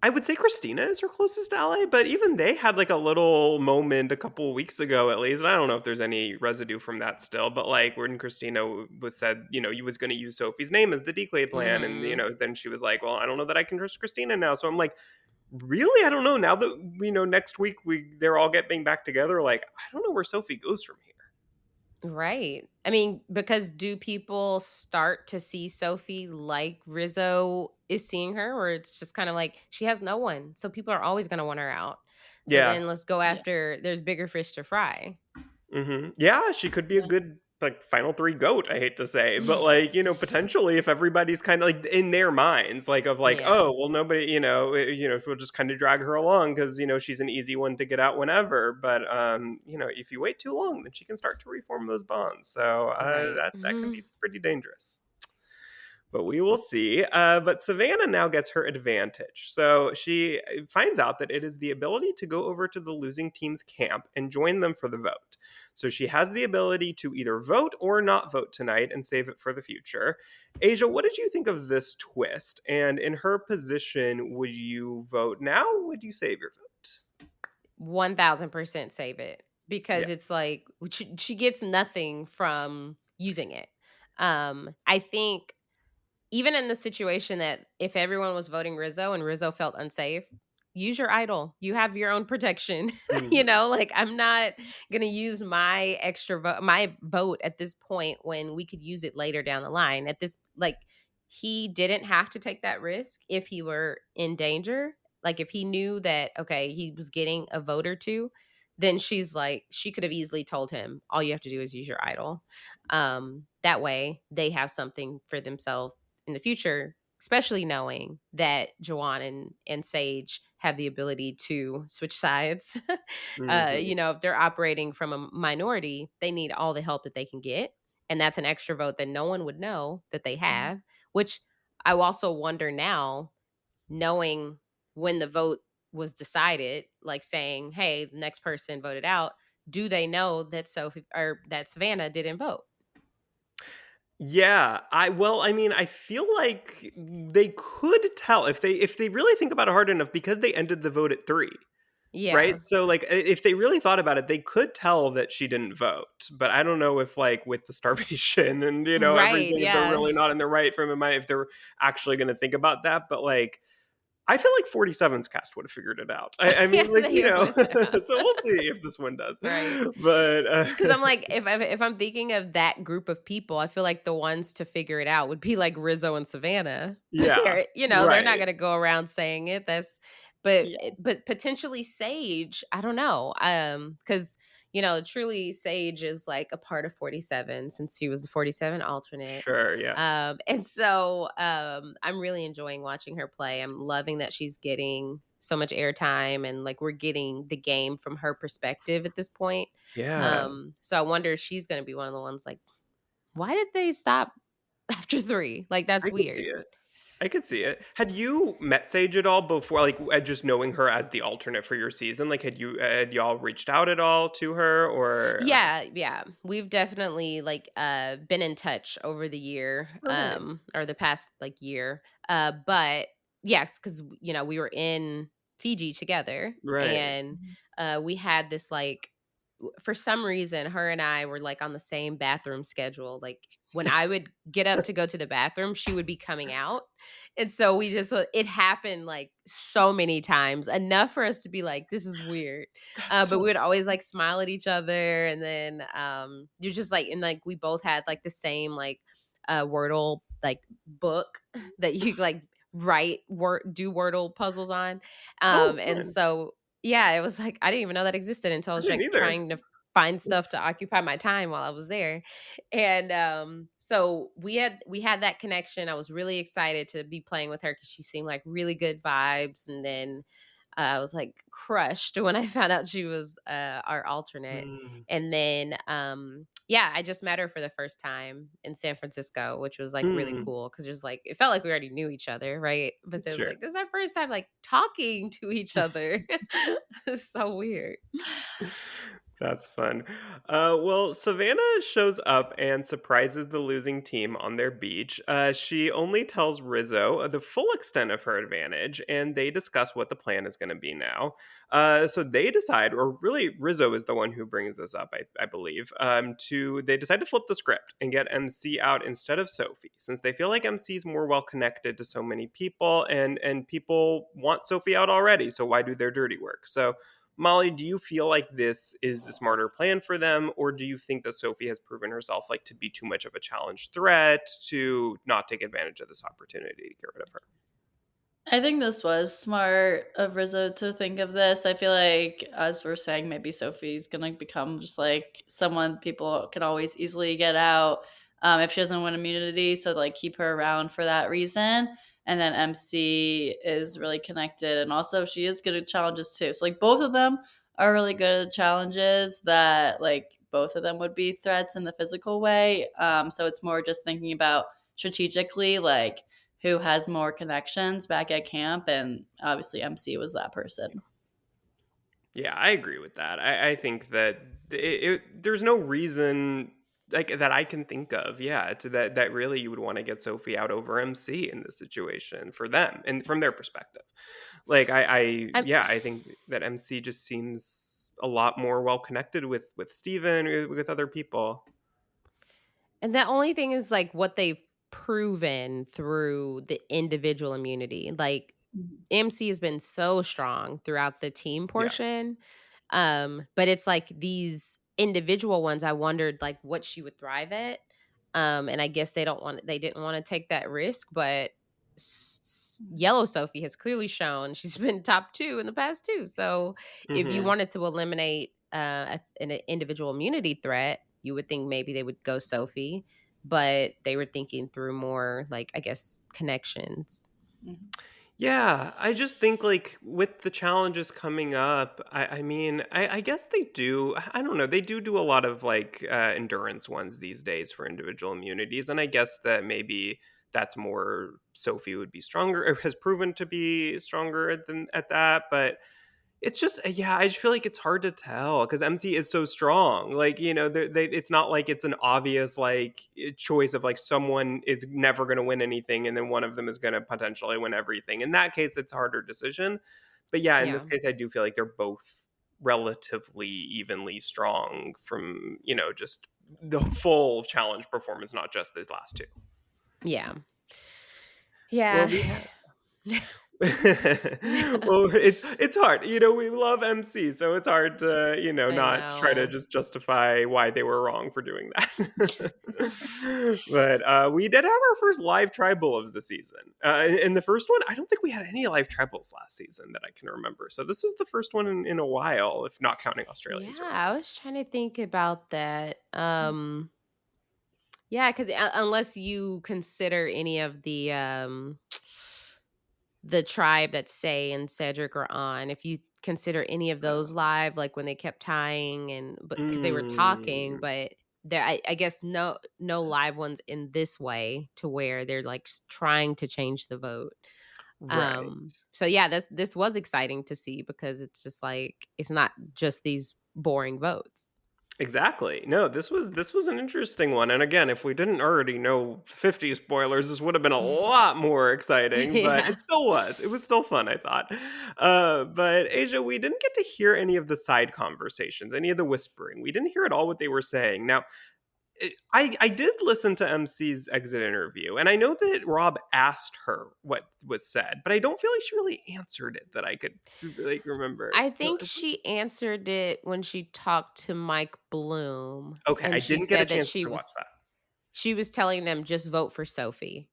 I would say Christina is her closest ally, but even they had, like, a little moment a couple weeks ago at least. I don't know if there's any residue from that still, but, like, when Christina was said, you was gonna use Sophie's name as the decoy plan, and, Mhm. then she was like, "Well, I don't know that I can trust Christina now." So I'm like, "Really? I don't know." Now that, next week they're all getting back together, like, I don't know where Sophie goes from here. Right. I mean, because do people start to see Sophie like Rizzo is seeing her, or it's just kind of like she has no one, so people are always going to want her out. So Yeah. then let's go Yeah. after. There's bigger fish to fry. Yeah, she could be a Yeah. good, like, final 3 GOAT, I hate to say, but, like, potentially if everybody's kinda, like, in their minds, like, of, like, Yeah. "Oh, well, nobody," if we'll just kinda drag her along because she's an easy one to get out whenever, but, if you wait too long, then she can start to reform those bonds, so, Right. that can Mhm. be pretty dangerous. But we will see. But Savannah now gets her advantage. So she finds out that it is the ability to go over to the losing team's camp and join them for the vote. So she has the ability to either vote or not vote tonight and save it for the future. Asia, what did you think of this twist? And in her position, would you vote now? Or would you save your vote? 1000% save it Yeah. because it's like she gets nothing from using it. I think even in the situation that if everyone was voting Rizzo and Rizzo felt unsafe, use your idol. You have your own protection. Mhm. Like I'm not gonna use my extra vote, my vote at this point when we could use it later down the line. At this, like, he didn't have to take that risk if he were in danger. Like if he knew that okay, he was getting a vote or two, then she's like she could have easily told him, all you have to do is use your idol. That way they have something for themselves in the future, especially knowing that Joanne and Sage have the ability to switch sides. Mhm. If they're operating from a minority, they need all the help that they can get. And that's an extra vote that no one would know that they have, which I also wonder now, knowing when the vote was decided, like saying, hey, the next person voted out, do they know that Sophie or that Savannah didn't vote? Yeah, I mean, I feel like they could tell if they really think about it hard enough because they ended the vote at 3. Right? Yeah. So, like, if they really thought about it, they could tell that she didn't vote, but I don't know if, like, with the starvation and, Right. everything, if they're Yeah. really not in the right frame of mind, if they're actually gonna think about that, but, like, I feel like 47's cast would have figured it out. I Yeah, mean, like, they would have. so we'll see if this one does. Right. But, Because I'm like, if I'm thinking of that group of people, I feel like the ones to figure it out would be like Rizzo and Savannah. But yeah, they're not right. gonna go around saying it. But Yeah. but potentially Sage, I don't know. Because truly Sage is like a part of 47 since she was the 47 alternate. Sure, yes. And so I'm really enjoying watching her play. I'm loving that she's getting so much airtime and like we're getting the game from her perspective at this point. Yeah. So I wonder if she's going to be one of the ones like, why did they stop after 3? Like that's I could see weird. it. I could see it. Had you met Sage at all before, like, just knowing her as the alternate for your season? Like, had y'all reached out at all to her, or? Yeah, yeah. We've definitely like been in touch over the year Oh, nice. or the past like year. But yes, cuz we were in Fiji together Right. and we had this like for some reason her and I were like on the same bathroom schedule. Like when I would get up to go to the bathroom, she would be coming out. And so we just it happened like so many times, enough for us to be like this is weird, That's but so we would always like smile at each other, and then you're just like, and like we both had like the same like Wordle like book that you like write do Wordle puzzles on, oh, and fun. so yeah, it was like I didn't even know that existed until I I was didn't like either. trying to find stuff to occupy my time while I was there, and so we had that connection. I was really excited to be playing with her because she seemed like really good vibes, and then I was like crushed when I found out she was our alternate. Mm. And then yeah, I just met her for the first time in San Francisco, which was like really Mm. cool because just like it felt like we already knew each other, right? But it was Sure. like this is our first time like talking to each other. It's so weird. That's fun. Well, Savannah shows up and surprises the losing team on their beach. She only tells Rizzo the full extent of her advantage, and they discuss what the plan is going to be now. So they decide, or really, Rizzo is the one who brings this up, I believe. They decide to flip the script and get MC out instead of Sophie, since they feel like MC is more well connected to so many people, and people want Sophie out already. So why do their dirty work? So Molly, do you feel like this is the smarter plan for them, or do you think that Sophie has proven herself like to be too much of a challenge threat to not take advantage of this opportunity to get rid of her? I think this was smart of Rizzo to think of this. I feel like, as we're saying, maybe Sophie's gonna become just like someone people can always easily get out if she doesn't win immunity. So like keep her around for that reason. And then MC is really connected, and also she is good at challenges too. So like both of them are really good at challenges that like both of them would be threats in the physical way. So it's more just thinking about strategically, like who has more connections back at camp, and obviously MC was that person. Yeah, I agree with that. I think that there's no reason like that I can think of, yeah, to that really you would want to get Sophie out over MC in this situation for them and from their perspective. Like I'm yeah, I think that MC just seems a lot more well connected with Steven, with other people. And the only thing is like what they've proven through the individual immunity. Like Mhm. MC has been so strong throughout the team Yeah. portion. But it's like these individual ones, I wondered like what she would thrive at. And I guess they didn't want to take that risk, but Yellow Sophie has clearly shown she's been top 2 in the past 2. So if you Mhm. wanted to eliminate an individual immunity threat, you would think maybe they would go Sophie, but they were thinking through more like I guess connections. Mhm. Yeah, I just think like with the challenges coming up, I mean, I guess they do. I don't know. They do a lot of like endurance ones these days for individual immunities, and I guess that maybe that's more Sophie would be stronger or has proven to be stronger than at that. But it's just yeah, I just feel like it's hard to tell because MC is so strong. Like, you know, it's not like it's an obvious, like, choice of, like, someone is never gonna win anything and then one of them is gonna potentially win everything. In that case, it's a harder decision. But, yeah, in this Yeah. case, I do feel like they're both relatively evenly strong from, just the full challenge performance, not just these last 2. Yeah. Well, Yeah. we have well, it's hard. We love MC, so it's hard to, I not try to know. just justify why they were wrong for doing that. But we did have our first live tribal of the season. In the first one, I don't think we had any live tribals last season that I can remember. So this is the first one in a while, if not counting Yeah, Australians, really. I was trying to think about that. Yeah, because unless you consider any of the tribe that Say and Cedric are on, if you consider any of those Uh, live, like when they kept tying and but because they were talking, mm, but there, I guess no live ones in this way to where they're like trying to change the vote. right. So yeah, this was exciting to see because it's just like it's not just these boring votes. Exactly. No, this was an interesting one. And again, if we didn't already know 50 spoilers, this would have been a lot more exciting, but Yeah. it still was. It was still fun, I thought. But Asia, we didn't get to hear any of the side conversations, any of the whispering. We didn't hear at all what they were saying. Now, I did listen to MC's exit interview, and I know that Rob asked her what was said, but I don't feel like she really answered it that I could like remember. I So think she answered it when she talked to Mike Bloom, okay, I and she didn't get a said that chance to watch that. she was telling them just vote for Sophie.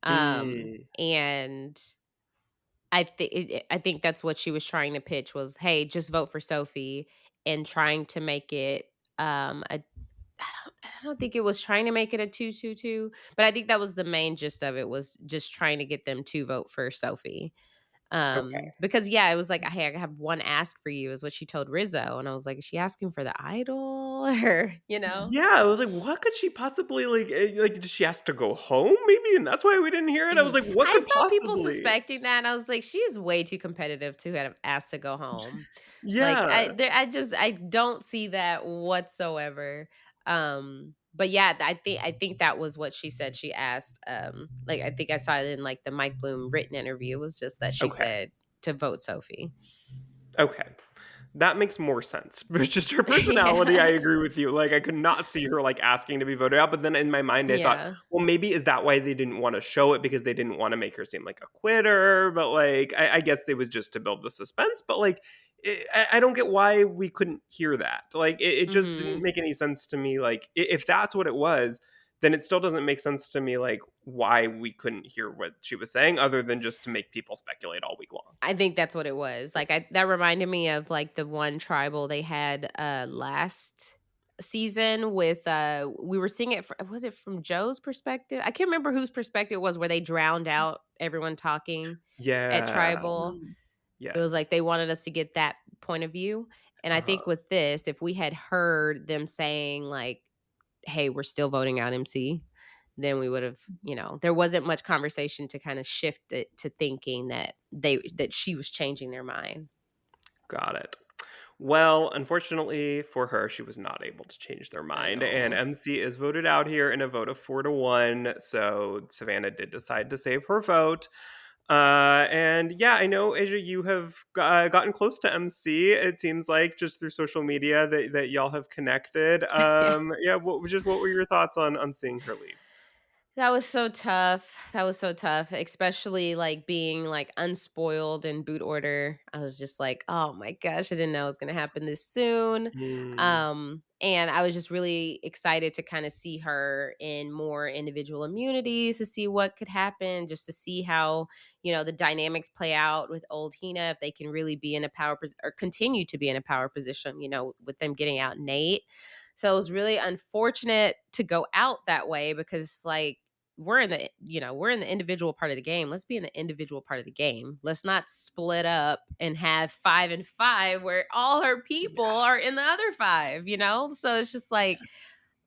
Mm. And I think that's what she was trying to pitch was, "Hey, just vote for Sophie," and trying to make it, a I don't think it was trying to make it a 2-2-2, but I think that was the main gist of it was just trying to get them to vote for Sophie. Okay. Because yeah, it was like, "Hey, I have one ask for you," is what she told Rizzo, and I was like, "Is she asking for the idol?" Or, you know? Yeah, I was like, "What could she possibly, like, did she ask to go home maybe, and that's why we didn't hear it?" I was Mhm. like, "What I could saw people possibly?" suspecting that, and I was like, "She is way too competitive to have asked to go home." Like, Yeah. I don't see that whatsoever. But yeah, I think that was what she said she asked, like, I think I saw it in, like, the Mike Bloom written interview, was just that she Okay. said to vote Sophie. Okay. That makes more sense. But just her personality, I Yeah. agree with you. Like, I could not see her, like, asking to be voted out, but then in my mind, I thought, Yeah. "Well, maybe is that why they didn't wanna show it because they didn't wanna make her seem like a quitter?" But, like, I guess it was just to build the suspense, but, like, I don't get why we couldn't hear that. Like, it just didn't Mhm. make any sense to me, like, if that's what it was, then it still doesn't make sense to me, like, why we couldn't hear what she was saying other than just to make people speculate all week long. I think that's what it was. Like, that reminded me of, like, the one tribal they had, last season with, we were seeing it fr was it from Joe's perspective? I can't remember whose perspective it was where they drowned out everyone talking at Yeah. tribal. Mm. It was Yes. like they wanted us to get that point of view, and I Uh-huh. think with this, if we had heard them saying, like, "Hey, we're still voting out MC," then we would've, there wasn't much conversation to kinda shift it to thinking that she was changing their mind. Got it. Well, unfortunately for her, she was not able to change their I mind, and know. MC is voted out here in a vote of 4-1. So Savannah did decide to save her vote. And yeah, I know, Asia, you have gotten close to MC. It seems like just through social media that y'all have connected. Yeah. Yeah, what were your thoughts on seeing her leave? That was so tough. That was so tough, especially, like, being, like, unspoiled in boot order. I was just like, "Oh my gosh, I didn't know it was gonna happen this soon." Mm, And I was just really excited to kinda see her in more individual immunities, to see what could happen, just to see how, the dynamics play out with old Hina, if they can really be in a or continue to be in a power position, with them getting out Nate. So it was really unfortunate to go out that way because, like, we're in the individual part of the game. Let's be in the individual part of the game. Let's not split up and have 5 and 5 where all her people yeah. are in the other 5. So it's just like,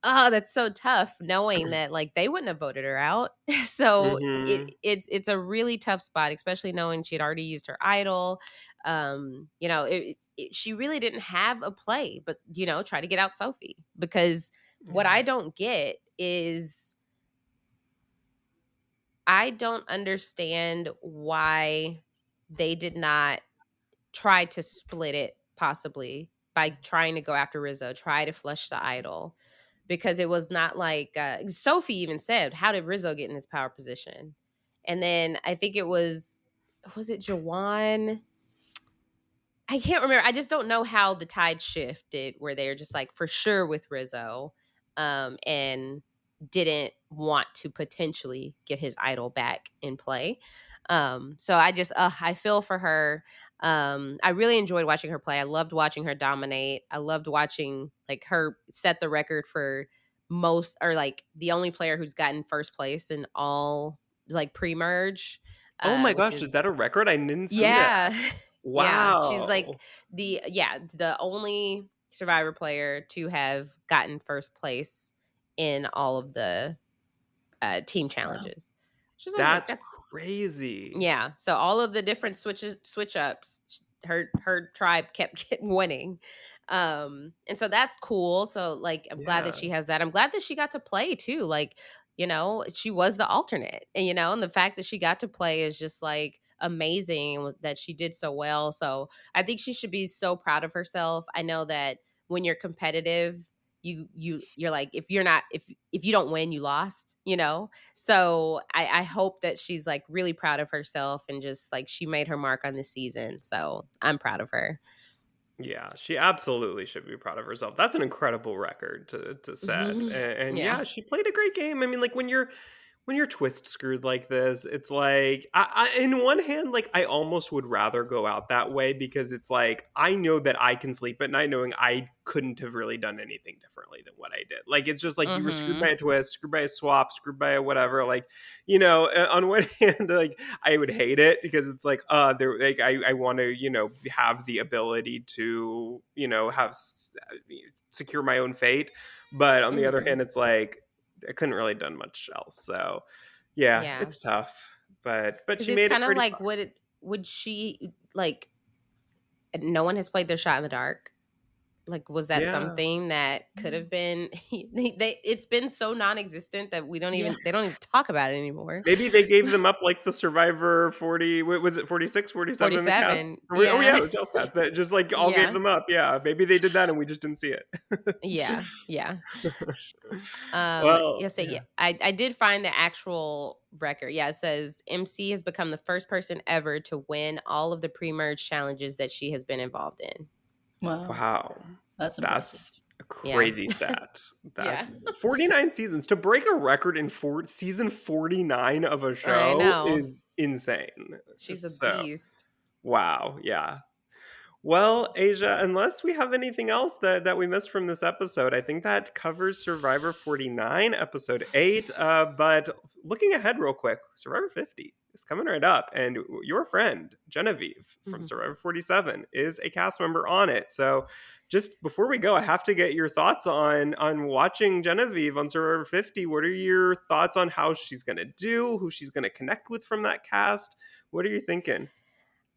oh, that's so tough knowing that, like, they wouldn't have voted her out. So Mhm. it's a really tough spot, especially knowing she had already used her idol. She really didn't have a play, but try to get out Sophie, because what Yeah. I don't get is, I don't understand why they did not try to split it, possibly by trying to go after Rizzo, try to flush the idol, because it was not like, Sophie even said, "How did Rizzo get in this power position?" And then I think was it Jawan? I can't remember. I just don't know how the tide shifted where they're just like for sure with Rizzo, and didn't want to potentially get his idol back in play. So I feel for her. I really enjoyed watching her play. I loved watching her dominate. I loved watching, like, her set the record for most, or like the only player who's gotten first place in all, like, pre-merge, Oh my which gosh, is is, that a record? I didn't see that. yeah. Yeah, she's like Wow. the only Survivor player to have gotten first place in all of the, team Wow. challenges. Which, I was like, That's that's, crazy. yeah, so all of the different switch ups, her tribe kept winning. And so that's cool. So, like, I'm glad that Yeah. she has that. I'm glad that she got to play too. Like, she was the alternate, and the fact that she got to play is just, like, amazing, and that she did so well. So I think she should be so proud of herself. I know that when you're competitive, you're like, if you don't win, you lost. So I hope that she's, like, really proud of herself, and just, like, she made her mark on this season. So I'm proud of her. Yeah, she absolutely should be proud of herself. That's an incredible record to set, and Yeah. yeah, she played a great game. I mean, like, when when you're twist screwed like this, it's like in one hand, like I almost would rather go out that way because it's like I know that I can sleep at night knowing I couldn't have really done anything differently than what I did. Like it's just like you were screwed by Mhm. a twist, screwed by a swap, screwed by a whatever. Like on one hand, like I would hate it because it's like there like I want to have the ability to secure my own fate, but on the other Mhm. hand, it's like I couldn't really done much else. So yeah, Yeah. it's tough, but 'Cause she it's made it kind of pretty like, far. would she like, no one has played their shot in the dark? Like, was that Yeah. something that could Mm. have been it's been so non-existent that Yeah. they don't even talk about it anymore. Maybe they gave them up like the Survivor 40, was it 46, 47 the cast? 47. Oh yeah, Yeah. it was Y'all's cast that just like all gave Yeah. them up. Yeah, maybe they did that and we just didn't see it. Yeah. Yeah. Well, Yeah, so yeah, yeah. I did find the actual record. Yeah, it says MC has become the first person ever to win all of the pre-merge challenges that she has been involved in. Wow. Wow. That's impressive. That's a Yeah. crazy stat. That Yeah. 49 seasons to break a record in season 49 of a I show know. is insane. She's a So, beast. wow, yeah. Well, Asia, unless we have anything else that we missed from this episode, I think that covers Survivor 49, episode 8. But looking ahead real quick, Survivor 50 is coming right up, and your friend Genevieve from Mhm. Survivor 47 is a cast member on it. So, just before we go, I have to get your thoughts on watching Genevieve on Survivor 50. What are your thoughts on how she's going to do, who she's going to connect with from that cast? What are you thinking?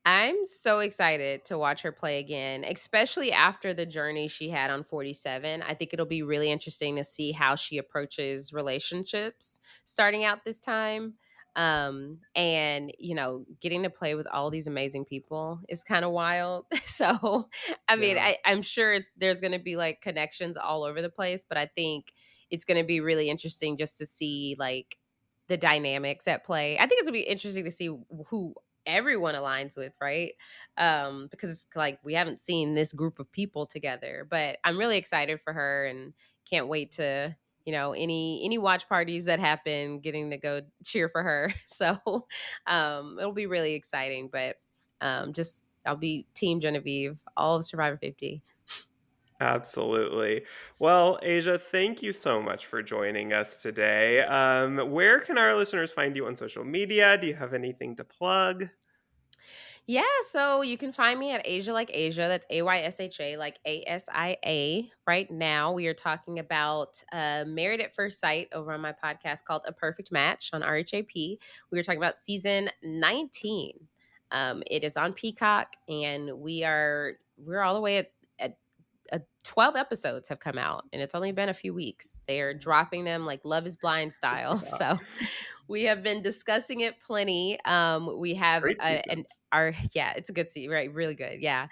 I'm so excited to watch her play again, especially after the journey she had on 47. I think it'll be really interesting to see how she approaches relationships starting out this time. And getting to play with all these amazing people is kind of wild. So, I mean, Yeah. I'm sure there's going to be like connections all over the place, but I think it's going to be really interesting just to see like the dynamics at play. I think it's gonna be interesting to see who everyone aligns with, right? Because it's like we haven't seen this group of people together, but I'm really excited for her and can't wait to any watch parties that happen, getting to go cheer for her. So it'll be really exciting. But just I'll be Team Genevieve, all of Survivor 50. Absolutely. Well, Asia, thank you so much for joining us today. Where can our listeners find you on social media? Do you have anything to plug? Yeah, so you can find me at Asia Like Asia. That's AYSHA, like ASIA. Right now, we are talking about Married at First Sight over on my podcast called A Perfect Match on RHAP. We were talking about season 19. It is on Peacock, and we're all the way at 12 episodes have come out, and it's only been a few weeks. They are dropping them like Love is Blind style. Yeah, So we have been discussing it plenty. We have great season. an our yeah, it's a good season, right? Really good. Yeah.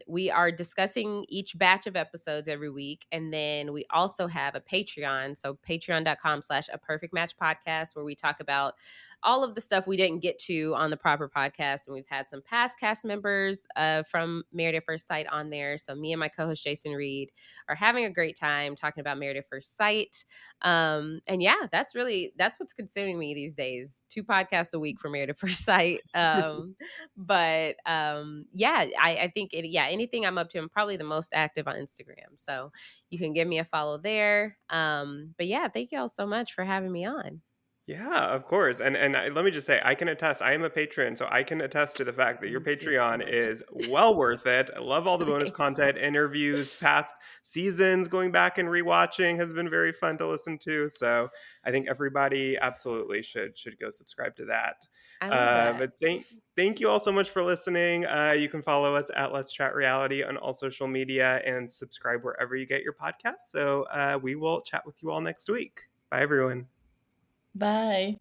We are discussing each batch of episodes every week. And then we also have a Patreon. So patreon.com/a perfect match podcast, where we talk about all of the stuff we didn't get to on the proper podcast. And we've had some past cast members from Married at First Sight on there. So me and my co-host Jason Reed are having a great time talking about Married at First Sight. And yeah, that's what's consuming me these days. 2 podcasts a week for Married at First Sight. But yeah, I think anything I'm up to, I'm probably the most active on Instagram. So you can give me a follow there. But yeah, thank you all so much for having me on. Yeah, of course. Let me just say, I can attest. I am a patron, so I can attest to the fact that your Thank you so Patreon much. is well worth it. I love all the bonus Thanks. content, interviews, past seasons. Going back and rewatching has been very fun to listen to. So I think everybody absolutely should go subscribe to that. I love that. But thank you all so much for listening. You can follow us at Let's Chat Reality on all social media and subscribe wherever you get your podcasts. So we will chat with you all next week. Bye, everyone. Bye.